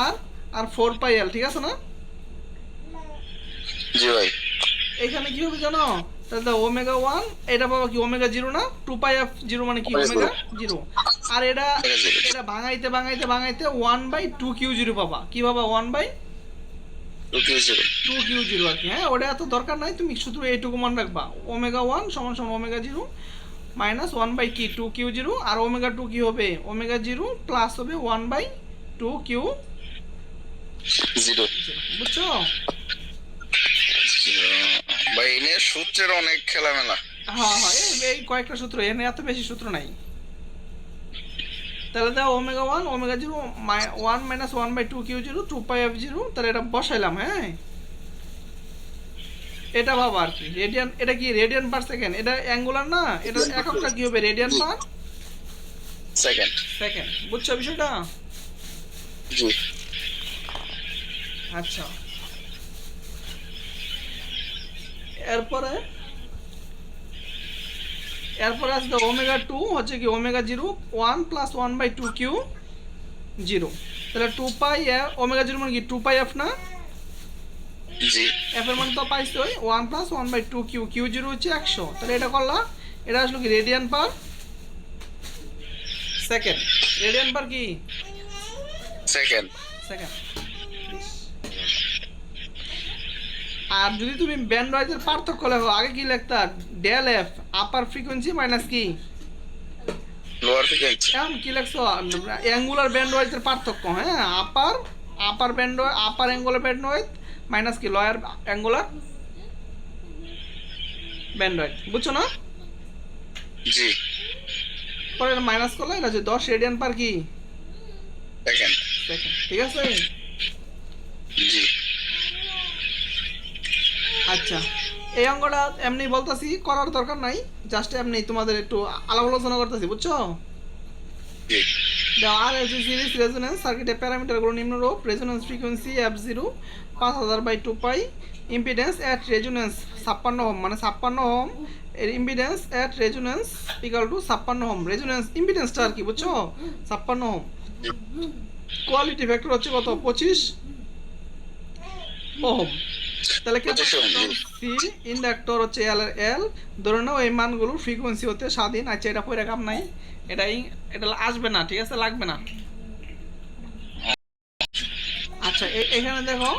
Speaker 2: আর আর 4 পাই এল, ঠিক আছে না?
Speaker 3: জি ভাই।
Speaker 2: এখানে কি হবে জানো, তাহলে ওমেগা 1 এটা পাবো কি ওমেগা 0 না, 2 পাই এফ 0 মানে কি ওমেগা 0। আর এটা এটা ভাঙাইতে ভাঙাইতে ভাঙাইতে 1/2 কিউ 0 পাবা, কি পাবা 1/2 কিউ 0 আর কি। হ্যাঁ ওটা এত দরকার নাই, তুমি শুধু এইটুকু মনে রাখবা, ওমেগা 1 সমান সমান ওমেগা 0 মাইনাস 1/2 কিউ 0, আর ওমেগা 2 কি হবে ওমেগা 0 প্লাস হবে 1/2 কিউ
Speaker 3: 0।
Speaker 2: বুঝছো?
Speaker 3: ভাই এনে সূত্রের অনেক খেলামেলা।
Speaker 2: হ্যাঁ হ্যাঁ এই কয়েকটা সূত্র, এখানে এত বেশি সূত্র নাই। তাহলে দাও ওমেগা 1 ওমেগা 0 1 মাইনাস 1/2 কিউ 0 2 পাই এফ 0, তাহলে এটা বসাইলাম। হ্যাঁ এটা ভাবা আর কি রেডিয়ান, এটা কি রেডিয়ান পার সেকেন্ড, এটা অ্যাঙ্গুলার না, এটা এককটা কি হবে রেডিয়ান পার
Speaker 3: সেকেন্ড।
Speaker 2: সেকেন্ড। বুঝছো বিষয়টা?
Speaker 3: জি।
Speaker 2: আচ্ছা এরপরে এরপরে আসবে ওমেগা 2 হচ্ছে কি ওমেগা 0 1 প্লাস 1/2 কিউ 0, তাহলে 2 পাই ওমেগা 0 মানে কি 2 পাই এফ না,
Speaker 3: জি।
Speaker 2: এফ এর মান তো পাইছো 1 প্লাস 1/2 কিউ, কিউ 0 হচ্ছে 100, তাহলে এটা করলা, এটা আসলো কি রেডিয়ান পার সেকেন্ড, রেডিয়ান পার কি
Speaker 3: সেকেন্ড।
Speaker 2: সেকেন্ড। আর যদি তুমি ব্যান্ড ওয়াইজের পার্থক্য লেখো, আগে কি লিখতা ডেল এফ আপার ফ্রিকোয়েন্সি মাইনাস কি
Speaker 3: লোয়ার ফ্রিকোয়েন্সি।
Speaker 2: এখন কি লিখছো অ্যাঙ্গুলার ব্যান্ড ওয়াইজের পার্থক্য। হ্যাঁ আপার আপার ব্যান্ড আপার অ্যাঙ্গুলার ব্যান্ড ওয়াইজ মাইনাস কি লোয়ার অ্যাঙ্গুলার ব্যান্ড ওয়াইজ। বুঝছো না?
Speaker 3: জি।
Speaker 2: পরে মাইনাস করলে এটা হচ্ছে 10 রেডিয়ান পার কি
Speaker 3: সেকেন্ড।
Speaker 2: সেকেন্ড, ঠিক আছে?
Speaker 3: জি।
Speaker 2: আচ্ছা এই অঙ্কটা এমনি বলতাছি, করার দরকার নাই, জাস্ট এমনি তোমাদের একটু আলাপ আলোচনা করতেছি। বুঝছো?
Speaker 3: জি।
Speaker 2: The RLC series resonance সার্কিটের প্যারামিটারগুলো নিম্নরূপ: resonance frequency f0 5000/2 pi, impedance at resonance 56 ohm, মানে 56 ওহম এর impedance at resonance equal to 56 ohm, resonance ইম্পিডেন্সটা আর কি, বুঝছো? 56 ওহম। কোয়ালিটি ফ্যাক্টর হচ্ছে কত 25 ওহম। তাহলে সি ইন্ডাক্টর হচ্ছে এল ধরে নাও এই মানগুলো ফ্রিকোয়েন্সি হতে স্বাধীন। আচ্ছা এটা পরে কাম নাই, এটাই এটা আসবে না, ঠিক আছে, লাগবে না। আচ্ছা এখানে দেখো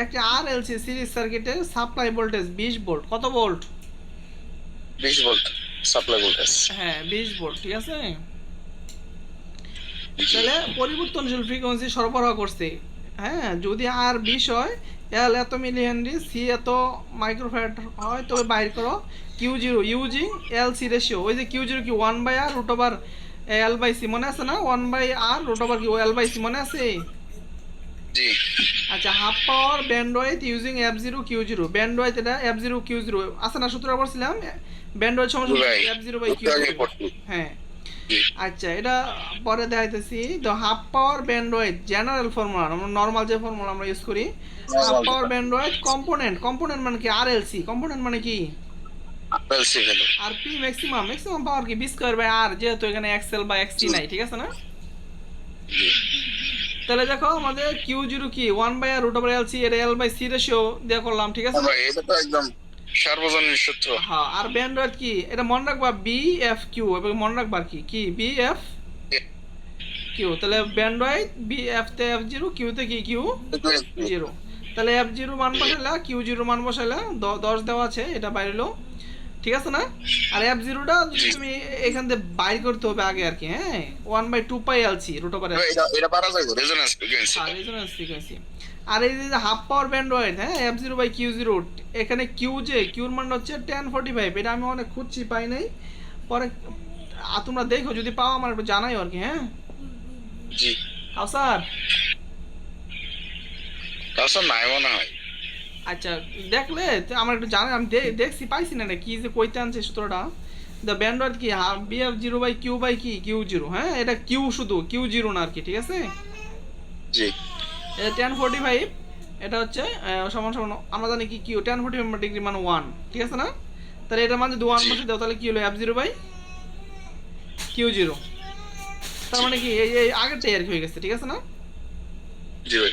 Speaker 2: একটা আরএলসি সিরিজ সার্কিটের সাপ্লাই ভোল্টেজ 20 ভোল্ট, কত ভোল্ট
Speaker 3: 20 ভোল্ট সাপ্লাই ভোল্টেজ।
Speaker 2: হ্যাঁ 20 ভোল্ট, ঠিক আছে। তাহলে পরিবর্তনশীল ফ্রিকোয়েন্সি সরবরাহ করছে। হ্যাঁ যদি আর 20 হয়, এল এত মিলি হেনরি, সি এত মাইক্রোফ্যারাড হয়, তবে বাইর করো Q 0 using L C ratio. ওই যে কিউ 0 কি 1/r রুট ওভার L/C মনে আছে না, 1/r রুট ওভার কি L/C মনে আছে?
Speaker 3: জি।
Speaker 2: আচ্ছা হাফ পাওয়ার ব্যান্ডওয়েথ ইউজিং f0 q0, ব্যান্ডওয়েথ এটা f0 q0 আছে না, সূত্র পড়ছিলাম ব্যান্ডওয়েথ সমান f0/q0। হ্যাঁ আচ্ছা এটা পরে দেখাইতেছি। তো হাফ পাওয়ার ব্যান্ডওয়েথ জেনারেল ফর্মুলা, আমরা নরমাল যে ফর্মুলা আমরা ইউজ করি, হাফ পাওয়ার ব্যান্ডওয়েথ কম্পোনেন্ট, কম্পোনেন্ট মানে কি আরএলসি, কম্পোনেন্ট মানে কি
Speaker 3: আরএলসি ভ্যালু।
Speaker 2: আর পি ম্যাক্সিমাম, ম্যাক্সিমাম পাওয়ার কি b²/r, যেহেতু এখানে এক্সএল বা এক্সটি নাই, ঠিক আছে না? তাহলে দেখো আমাদের কিউ 0 কি 1/r রুট ওভার এলসি, এর L/C রেশিও দিয়ে করলাম, ঠিক আছে?
Speaker 3: ভাই এটা তো একদম সার্বজনীন সূত্র।
Speaker 2: হ্যাঁ আর ব্যান্ডওয়েথ কি এটা মনে রাখবা BFQ, এবং মনে রাখবা কি কি BFQ। তাহলে ব্যান্ডওয়েথ BF তে f0, Q তে কি Q0, তাহলে f0 মান বসাইলা Q0 মান বসাইলা 10 দেওয়া আছে, এটা বাইরেলো, ঠিক আছে না? আর f0টা যদি তুমি এখান থেকে বাইর করতে হবে আগে আর কি। হ্যাঁ 1/2 পাই এলসি রুট ওভার
Speaker 3: এটা পারা যায় রেজোন্যান্স ফ্রিকোয়েন্সি।
Speaker 2: আর রেজোন্যান্স ফ্রিকোয়েন্সি। আর এই যে হাফ পাওয়ার ব্যান্ডওয়েথ, হ্যাঁ f0/q0, এখানে কিউ যে কিউর মান হচ্ছে 1045, এটা আমি অনেক খুঁজছি পাই নাই, পরে তোমরা দেখো যদি পাও আমার একটু জানাইও আর কি। হ্যাঁ
Speaker 3: জি।
Speaker 2: স্যার
Speaker 3: তাছাড়া নাই মনে হয়।
Speaker 2: আচ্ছা দেখলে আমার একটু জানাই, আমি দেখছি পাইছি না কি যে কইতে আনছে সূত্রটা। দ্য ব্যান্ডওয়েথ কি BF0/Q/Q0। হ্যাঁ এটা কিউ শুধু Q0 না আর কি, ঠিক আছে?
Speaker 3: জি।
Speaker 2: এটা 1045, এটা হচ্ছে সমান সমান আমরা জানি কি কিউ 1045 ডিগ্রি মানে 1, ঠিক আছে না? তাহলে এটা মানে যদি 1 বসে দাও তাহলে কি হলো f0/Q0। তার মানে কি এই আগেরটাই আর কি হয়ে গেছে, ঠিক আছে না?
Speaker 3: জি ভাই।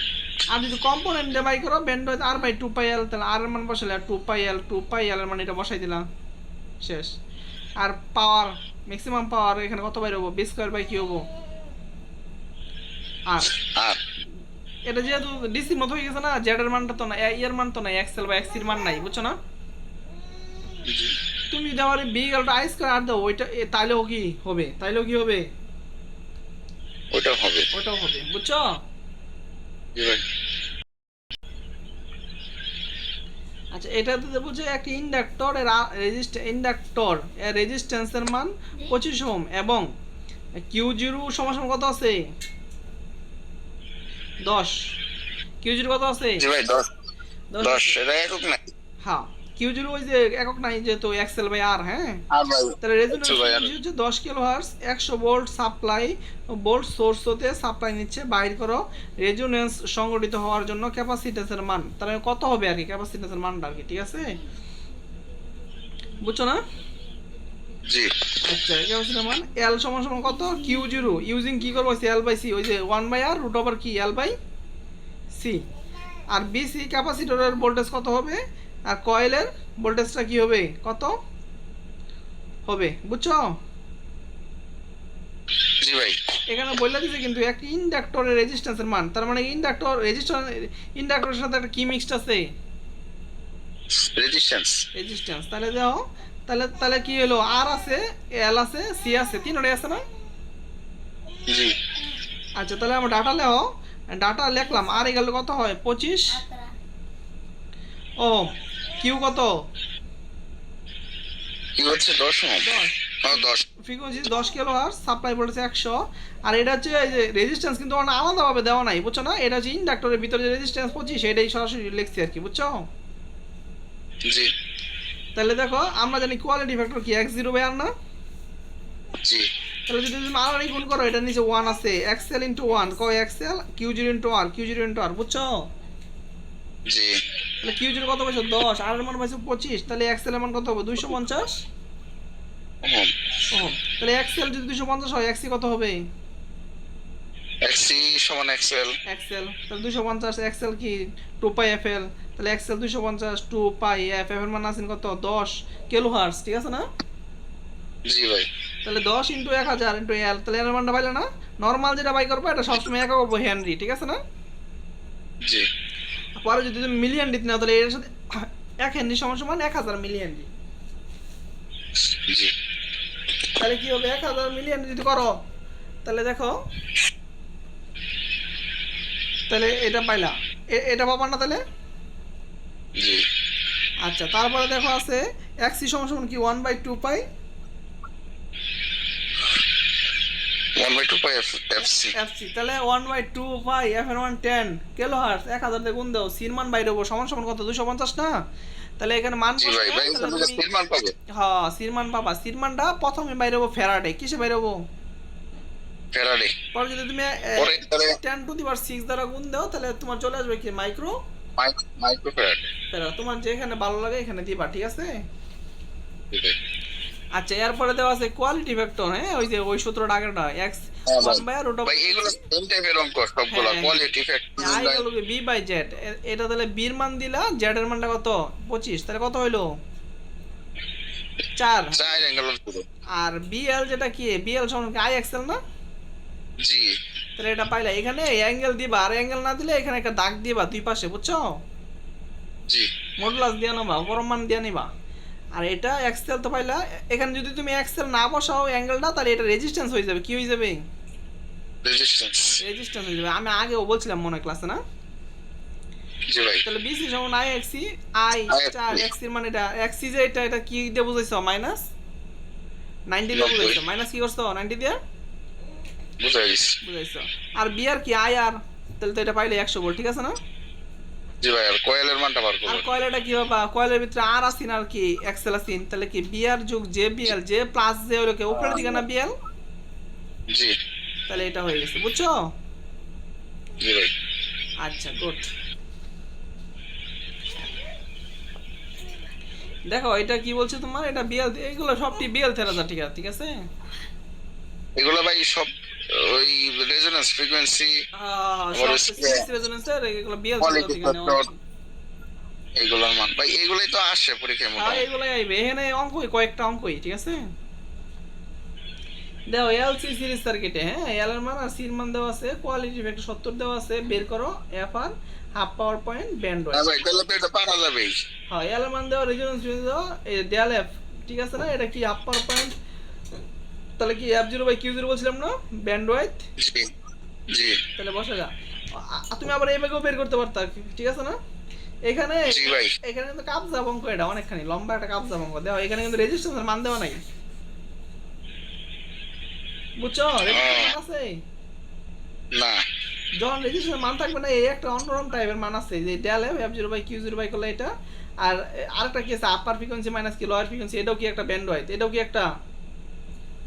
Speaker 2: আর যদি কম্পোনেন্ট দিয়ে বাই করো ব্যান্ড আর বাই 2πl, তাহলে আর এর মান বসালে 2πl এর মানে এটা বসাই দিলাম, শেষ। আর পাওয়ার, ম্যাক্সিমাম পাওয়ার এখানে কত বাইর হবো, বি স্কয়ার বাই কি হবো আর
Speaker 3: আর
Speaker 2: এটা যেহেতু ডিসি মত হয়ে গেছে না, জেড এর মানটা তো না, এর মান তো নাই, এক্সেল বা এক্সির মান নাই, বুঝছো না?
Speaker 3: জি
Speaker 2: তুমি যদি আমার বি গেলটা আই স্কয়ার আর দাও ওইটা তাইলেও কি হবে, তাইলেও কি হবে,
Speaker 3: ওটা হবে।
Speaker 2: ওইটাও হবে, বুঝছো?
Speaker 3: জি ভাই।
Speaker 2: আচ্ছা, এটাতে দেবো যে একটা ইন্ডাক্টর এর রেজিস্ট্যান্সের মান 25 ওহম এবং কিউ0 সমান সমান কত আছে, 10। কিউ0 কত আছে,
Speaker 3: জি ভাই 10
Speaker 2: 10
Speaker 3: 10
Speaker 2: আছে।
Speaker 3: এটা একক না।
Speaker 2: হ্যাঁ, কিউ0 ওই যে একক নাই যেহেতু এক্সেল বাই আর, হ্যাঁ।
Speaker 3: আর ভাই
Speaker 2: তাহলে রেজোনেন্স
Speaker 3: ভাই আর
Speaker 2: ফ্রিকোয়েন্সি হচ্ছে 10 kilohertz, 100 volt supply, volt source হতে সাপ্লাই নিচ্ছে, বাইর করো রেজোনেন্স সংগঠিত হওয়ার জন্য ক্যাপাসিট্যান্সের মান, তাহলে কত হবে আর কি ক্যাপাসিট্যান্সের মানটা আর কি, ঠিক আছে? বুঝছো না?
Speaker 3: জি
Speaker 2: আচ্ছা, ক্যাপাসিট্যান্সের মান এল সমান সমান কত, কিউ0 ইউজিং কি করবো, এল বাই সি, ওই যে 1/r রুট ওভার কি এল বাই সি। আর বিসি ক্যাপাসিটরের ভোল্টেজ কত হবে, আর কয়েলের ভোল্টেজটা কি হবে, কত হবে, বুঝছো?
Speaker 3: জি ভাই।
Speaker 2: এখানে বলে দিছে কিন্তু একটা ইন্ডাক্টরের রেজিস্ট্যান্সের মান, তার মানে ইন্ডাক্টরের সাথে একটা কি মিক্সড আছে,
Speaker 3: রেজিস্ট্যান্স।
Speaker 2: রেজিস্ট্যান্স। তাহলে দেখো, তাহলে তাহলে কি হলো, আর আছে, এল আছে, সি আছে, তিনটাই আছে না?
Speaker 3: জি
Speaker 2: আচ্ছা, তাহলে আমরা ডাটা লেও, ডাটা লিখলাম, আর এগুলো কত হয় 25 ও কিউ কত
Speaker 3: কি হচ্ছে 10 ohm.
Speaker 2: 10,
Speaker 3: 10
Speaker 2: frequency 10 kilohertz, supply voltage 100। আর এটা হচ্ছে এই যে রেজিস্ট্যান্স কিন্তু অনেক আলাদাভাবে দেওয়া নাই, বুঝছো না? এটা হচ্ছে ইন্ডাক্টরের ভিতরে যে রেজিস্ট্যান্স 25 এটাই সরাসরি লিখছি আর কি, বুঝছো?
Speaker 3: জি
Speaker 2: তাহলে দেখো, আমরা জানি কোয়ালিটি ফ্যাক্টর কি x0/r না?
Speaker 3: জি
Speaker 2: তাহলে যদি তুমি আর গুণ করো, এটা নিচে 1 আছে, xl ইনটু 1 কয় xl, q0 into r, q0 into r, বুঝছো?
Speaker 3: জি
Speaker 2: তাহলে q0 কত পাইছো 10, r এর মান পাইছো 25, তাহলে xl এর মান কত হবে 250
Speaker 3: ওহম।
Speaker 2: ওহম। তাহলে xl যদি 250 হয়, xc কত হবে,
Speaker 3: এক্সি সমান এক্সএল।
Speaker 2: xl তাহলে 250, xl কি 2πfl, তাহলে xl 250 2πf, f এর মান আছে কত 10 কিলোহার্টজ, ঠিক আছে না?
Speaker 3: জি ভাই।
Speaker 2: তাহলে 10 ইনটু 1000 ইনটু l, তাহলে এর মানটা পাইলে না? নরমাল যেটা বাই করবো এটা সবসময় একক হবে হেনরি, ঠিক আছে না?
Speaker 3: জি
Speaker 2: পরে যদি তুমি মিলিয়ন দিতে নাও, তাহলে এর সাথে 1 হেনরি সমান সমান 1000 মিলিয়ন হেনরি।
Speaker 3: জি
Speaker 2: তাহলে কি হবে, 1000 মিলিয়ন যদি করো, তাহলে দেখো, তাহলে এটা পাইলা, এটা পাবা না তাহলে?
Speaker 3: জি
Speaker 2: আচ্ছা, তারপরে দেখো আছে xc সমান সমান কি 1/2π
Speaker 3: 1/2 পাই এফসি।
Speaker 2: fc, তাহলে 1/2π f এর মান 10 কিলোহার্টজ, 1000 দিয়ে গুণ দাও, সির মান বাইরে হবো সমান সমান কত 250 না? তাহলে এখানে মান
Speaker 3: জি ভাই। ভাই
Speaker 2: তাহলে
Speaker 3: এখানে
Speaker 2: তুমি
Speaker 3: স্পিড মান পাবে।
Speaker 2: হ্যাঁ সির মান পাবা, সির মানটা প্রথমে বাইরে হবো ফ্যারাডে, কিসে বাইরে হবো,
Speaker 3: ফেরারি।
Speaker 2: পরে যদি তুমি
Speaker 3: পরে তাহলে
Speaker 2: 10⁻6 দ্বারা গুণ দাও, তাহলে তোমার চলে আসবে কি মাইক্রো
Speaker 3: মাইক্রো ফেরারি।
Speaker 2: ফ্যারাড, তোমার যেখানে ভালো লাগে এখানে দিবা, ঠিক আছে?
Speaker 3: জি ভাই।
Speaker 2: আচ্ছা, এরপরে দেওয়া আছে কোয়ালিটি ফ্যাক্টর, হ্যাঁ, ওই যে ওই সূত্রটা আগেরটা x
Speaker 3: হ্যাঁ ভাই।
Speaker 2: 1/√,
Speaker 3: ভাই এগুলো সেম টাইপের অঙ্ক সবগুলো,
Speaker 2: হ্যাঁ,
Speaker 3: কোয়ালিটি ফ্যাক্টর।
Speaker 2: আই গেল b বাই z, এটা তাহলে b এর মান দিলা, z এর মানটা কত 25, তাহলে কত হইলো 4।
Speaker 3: 4 অ্যাঙ্গেল পুরো।
Speaker 2: আর bl যেটা কি, bl সমান কি i xl না?
Speaker 3: জি
Speaker 2: তাহলে এটা পাইলা, এখানে অ্যাঙ্গেল দিবা, আর অ্যাঙ্গেল না দিলে এখানে একটা দাগ দিবা দুই পাশে, বুঝছো?
Speaker 3: জি
Speaker 2: মডুলাস দিয়ে নেবা, পরম মান দিয়ে নিবা। আর এটা এক্সেল তো পাইলা, এখানে যদি তুমি এক্সেল না বসাও অ্যাঙ্গেলটা, তাহলে এটা রেজিস্ট্যান্স হয়ে যাবে, কি হয়ে যাবে,
Speaker 3: রেজিস্ট্যান্স।
Speaker 2: রেজিস্ট্যান্স হয়ে যাবে। আমি আগেও বলছিলাম মনে হয় ক্লাসে না?
Speaker 3: জি ভাই।
Speaker 2: তাহলে বিসি সমান আই এক্সি, আই স্টার এক্স এর মানে এটা এক্সি যে এটা কি দিয়ে বুঝাইছো, মাইনাস 90 দিয়ে বুঝাইছো, মাইনাস কি করছো 90 দিয়ে
Speaker 3: বুঝাই গেছি।
Speaker 2: বুঝাইছো। আর বি আর কি আই আর, তাহলে তো এটা পাইলে 100 ভোল্ট, ঠিক আছে না?
Speaker 3: জি ভাই। আর কয়েলের মানটা বার
Speaker 2: আর
Speaker 3: করব।
Speaker 2: কয়েলটা কি হবে, কয়েলের ভিতরে আর আসিন আর কি এক্সেল আসিন, তাহলে কি বি আর যোগ J BL, J plus J হলো কি উপরের দিকে না বিএল,
Speaker 3: জি
Speaker 2: তাহলে এটা হয়ে গেছে, বুঝছো?
Speaker 3: জি ভাই।
Speaker 2: আচ্ছা, গুড। দেখো এটা কি বলছে তোমার, এটা বিএল, এগুলো সবটি বিএল থেরাজা, ঠিক আছে, ঠিক আছে?
Speaker 3: এগুলো ভাই সব ওই রেজোনেন্স ফ্রিকোয়েন্সি,
Speaker 2: সব
Speaker 3: তারপরে
Speaker 2: সিরিজ রেজোনেন্সের এগুলো বিএলসি
Speaker 3: কোয়ালিটি
Speaker 2: থেকে নেওয়া
Speaker 3: ফ্যাক্টর, এইগুলোর মান ভাই এগুলোই তো আসে পরীক্ষায় মোটামুটি।
Speaker 2: এগুলাই আইবে এখানে অঙ্কই কয়েকটা অঙ্কই, ঠিক আছে। দেখো এলসি সিরিজ সার্কিটে, হ্যাঁ, এল এর মান আর সির মান দেওয়া আছে, কোয়ালিটি ফ্যাক্টর 70 দেওয়া আছে, বের করো F R half power point band
Speaker 3: হ্যাঁ ভাই তাহলে তো এটা পারা যাবেই।
Speaker 2: হ্যাঁ, এল এর মান দেওয়া, রেজোনেন্স দেওয়া, এই ডেল এফ, ঠিক আছে না, এটা কি হাফ পাওয়ার পয়েন্ট, তাহলে কি F zero by Q zero বলছিলাম না, ব্যান্ড ওয়াইথ,
Speaker 3: জি জি
Speaker 2: তাহলে বসে যা। তুমি আবার এই ভাগেও বের করতে পারতা, ঠিক আছে না। এখানে
Speaker 3: জি ভাই।
Speaker 2: এখানে কিন্তু কাবজা অঙ্ক, এটা অনেকখানি লম্বা একটা কাবজা অঙ্ক দেওয়া, এখানে কিন্তু রেজিস্ট্যান্সের মান দেওয়া নাই, বুঝছো, রেজিস্ট্যান্স আছে
Speaker 3: না
Speaker 2: যখন রেজিস্ট্রেশন মান থাকবে না, এই একটা অন্যরকম টাইপের মান আছে, যে del F F zero by Q zero by করলে এটা, আর আরেকটা কি আছে আপার ফ্রিকোয়েন্সি মাইনাস কি লোয়ার ফ্রিকোয়েন্সি, এটাও কি একটা ব্যান্ড ওয়াইথ, এটাও কি একটা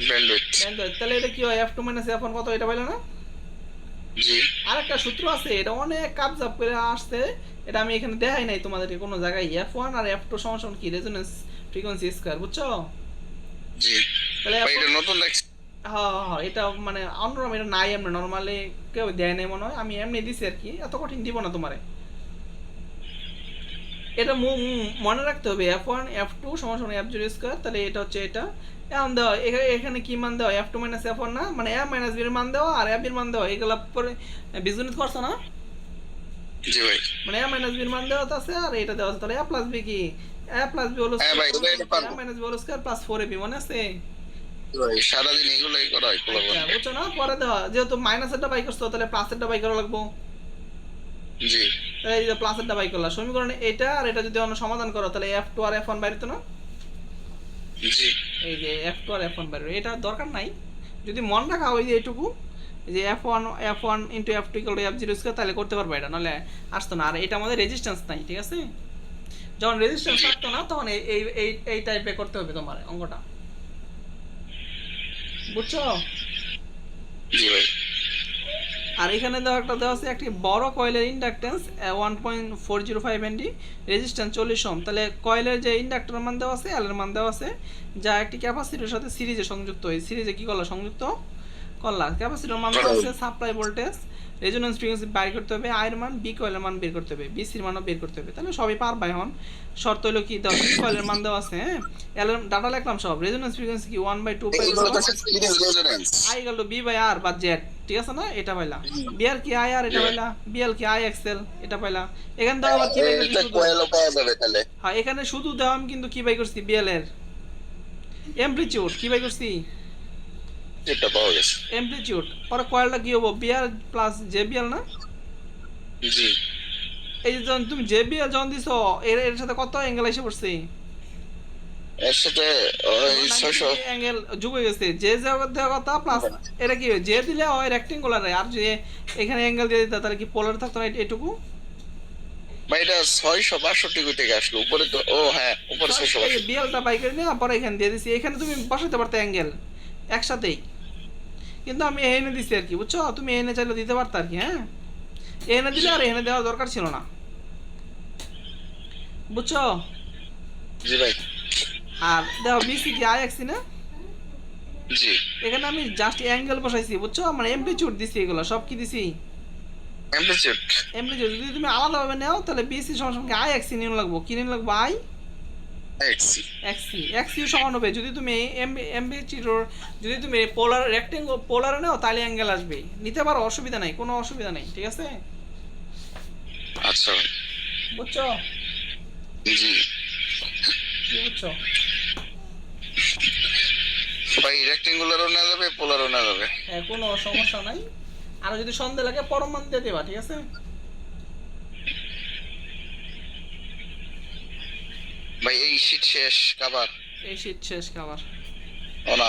Speaker 3: ব্যান্ডউইথ।
Speaker 2: ব্যান্ড ওয়াইথ, তাহলে এটা কি হয় F two minus F one কত, এটা পাইলে না।
Speaker 3: জি
Speaker 2: আরেকটা সূত্র আছে, এটা অনেক কাবজাব করে আসছে, এটা আমি এখানে দেখাই নাই তোমাদেরকে কোনো জায়গায়, এফ ওয়ান আর এফ টু সমান সমান কি রেজোনেন্স ফ্রিকোয়েন্সি স্কয়ার, বুঝছো।
Speaker 3: জি
Speaker 2: তাহলে
Speaker 3: ভাই এটা নতুন দেখছি।
Speaker 2: হ্যাঁ হ্যাঁ, এটা মানে অন্যরকম, এটা নাই এমনি নর্মালি কেউ দেয় নাই মনে হয়, আমি এমনি দিছি আর কি, এত কঠিন দিব না তোমারে। এটা মনে রাখতে হবে এফ ওয়ান এফ টু সমান সমান এফ জিরো স্কোয়ার, তাহলে এটা হচ্ছে এটা। এখন দেওয়া এখানে কি মান দেওয়া, F two minus F one না, মানে এফ মাইনাস বির মান দেওয়া আর এফ বির মান দেওয়া, এগুলো পরে বীজগণিত করছো না,
Speaker 3: জি ভাই।
Speaker 2: মানে এফ মাইনাস বির মান দেওয়া আছে আর এটা দেওয়া আছে, তাহলে এফ প্লাস বি কি, এফ প্লাস বি হলো
Speaker 3: হ্যাঁ ভাই এটা পারবো।
Speaker 2: এফ মাইনাস বি হলো square plus four A B, মনে আছে।
Speaker 3: জি ভাই সারাদিন এগুলোই করা হয় পোলা
Speaker 2: আচ্ছা, বুঝছো না, পরে দেওয়া যেহেতু মাইনাসেরটা বাই করছো, তাহলে প্লাসেরটা বাই করা লাগবো,
Speaker 3: জি
Speaker 2: তাহলে এই যে প্লাসেরটা বাই করলা, সমীকরণে এটা আর এটা যদি অন্য সমাধান করো, তাহলে এফ টু আর এফ ওয়ান বাইরে তো না,
Speaker 3: জি
Speaker 2: এই যে এফ টু আর এফ ওয়ান বাইরে, এটা দরকার নাই, যদি মন রাখা ওই যে এইটুকু, এই যে F one into F two equal to F zero square, তাহলে করতে পারবে, এটা নাহলে আসতো না। আর এটা আমাদের রেজিস্ট্যান্স নাই, ঠিক আছে, যখন রেজিস্ট্যান্স থাকতো না তখন এই এই এই এই টাইপে করতে হবে তোমার অঙ্কটা, বুঝছো।
Speaker 3: জি ভাই।
Speaker 2: আর এখানে দেওয়া একটা দেওয়া আছে একটি বড় কয়েলের ইন্ডাকটেন্স 1.405 হেনরি, রেজিস্ট্যান্স 40 ওহম, তাহলে কয়েলের যে ইন্ডাক্টরের মান দেওয়া আছে, এল এর মান দেওয়া আছে, যা একটি ক্যাপাসিটরের সাথে সিরিজে সংযুক্ত, এই সিরিজে কি করলা, সংযুক্ত করলা, ক্যাপাসিটর মান দেওয়া আছে, সাপ্লাই ভোল্টেজ, রেজোনেন্স ফ্রিকোয়েন্সি বের করতে হবে, আয়ের মান, বি কয়েলের মান বের করতে হবে, বিসির মানও বের করতে হবে, তাহলে সবই পারবা। এখন শর্ত হলো কি দেওয়া, বি কয়েলের মান দেওয়া আছে, হ্যাঁ, এল এর ডাটা লিখলাম সব, রেজোনেন্স ফ্রিকোয়েন্সি কি 1/2 পাই,
Speaker 3: এগুলো তো সিরিজ রেজোনেন্স।
Speaker 2: আই গেল বি বাই আর বা জেড, ঠিক আছে না, এটা পাইলা। বি আর কি আই আর, এটা পাইলা। বি এল কি আই এক্সেল, এটা পাইলা। এখানে দাও আবার কি বাই করছি
Speaker 3: এটা
Speaker 2: শুধু,
Speaker 3: কোয়েলও পাওয়া যাবে তাহলে।
Speaker 2: হ্যাঁ এখানে শুধু দাও, আমি কিন্তু কি বাই করছি, বি এল এর অ্যামপ্লিটিউড কি বাই করছি,
Speaker 3: এটা পাওয়া গেছে।
Speaker 2: অ্যামপ্লিটিউড, পরে কয়েলটা কি হবো, বি আর প্লাস জে বি এল না,
Speaker 3: জি
Speaker 2: এই যে যখন তুমি জে বি এল যখন দিছো, এর এর সাথে কত অ্যাঙ্গেল এসে পড়ছে,
Speaker 3: এর সাথে ওই 600
Speaker 2: অ্যাঙ্গেল যোগ হয়ে গেছে, যে দেওয়া কথা প্লাস এটা কি যে দিলে হয় রেক্টেঙ্গুলার, আর যে এখানে অ্যাঙ্গেল দিয়ে দিতে তাহলে কি পোলার থাকতো না, এটুকু।
Speaker 3: ভাই এটা 662 কই থেকে আসলো উপরে তো, ও হ্যাঁ উপরে 662।
Speaker 2: বিএলটা বাই করে নিয়ে পরে এখানে দিয়ে দিছি, এখানে তুমি বসাতে পারতে অ্যাঙ্গেল একসাথেই, কিন্তু আমি এনে দিছি আর কি, বুঝছো, তুমি এনে চাইলে দিতে পারতে আর কি, হ্যাঁ, এনে দিলে আর এনে দেওয়ার দরকার ছিল না, বুঝছো।
Speaker 3: জি ভাই।
Speaker 2: আর দেখো বিসি কি আই এক্সি না,
Speaker 3: জি
Speaker 2: এখানে আমি জাস্ট অ্যাঙ্গেল বসাইছি, বুঝছো, মানে অ্যামপ্লিটিউড দিছি, এগুলো সব কি দিছি,
Speaker 3: অ্যামপ্লিটিউড
Speaker 2: অ্যামপ্লিটিউড। যদি তুমি আলাদাভাবে নাও তাহলে বিসি সমান সমান আই এক্সি নিয়ে লাগবো, কি নিয়ে লাগবো, আই
Speaker 3: এক্সি।
Speaker 2: এক্সি, এক্সি সমান হবে, যদি তুমি অ্যামপ্লিটিউড, যদি তুমি পোলার রেক্টেঙ্গল পোলারে নাও তাহলে অ্যাঙ্গেল আসবে, নিতে পারো, অসুবিধা নাই, কোনো অসুবিধা নাই, ঠিক আছে,
Speaker 3: আচ্ছা
Speaker 2: বুঝছো,
Speaker 3: জি
Speaker 2: কি বুঝছো।
Speaker 3: ভাই রেক্টেঙ্গুলারও না যাবে পোলারও না যাবে।
Speaker 2: হ্যাঁ, কোনো সমস্যা নাই, আর যদি সন্দেহ লাগে পরম মান দিয়ে দেবা, ঠিক আছে।
Speaker 3: ভাই এই শীট শেষ কাবার।
Speaker 2: এই শীত শেষ খাবার,
Speaker 3: ও না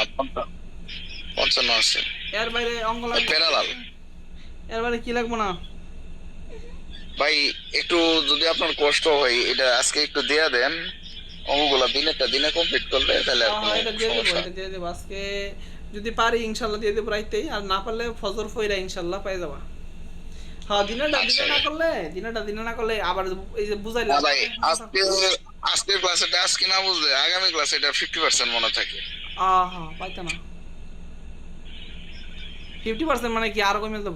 Speaker 3: 55 আছে।
Speaker 2: এর বাইরে অঙ্গ লাগবে,
Speaker 3: প্যারালাল।
Speaker 2: এর বাইরে কি লাগবে না,
Speaker 3: ভাই একটু যদি আপনার কষ্ট হয় এটা আজকে একটু দেয়া দেন, অঙ্কগুলা দিনে কমপ্লিট করলে তাহলে আর কোনো
Speaker 2: এটা দিয়ে দেবো,
Speaker 3: সমস্যা
Speaker 2: এটা দিয়ে দেবো আজকে, যদি পারি ইনশাল্লাহ দিয়ে দেবো রাইতেই, আর না পারলে ফজর ফইরা ইনশাল্লাহ পাই যাবা। হ্যাঁ, দিনে না করলে আবার এই যে বুঝাইলে,
Speaker 3: না ভাই আজকের ক্লাসে আজকে না বুঝলে আগামী ক্লাসে এটা 50% মনে থাকে।
Speaker 2: পাইতা না, 50% মানে কি আরো কমে তো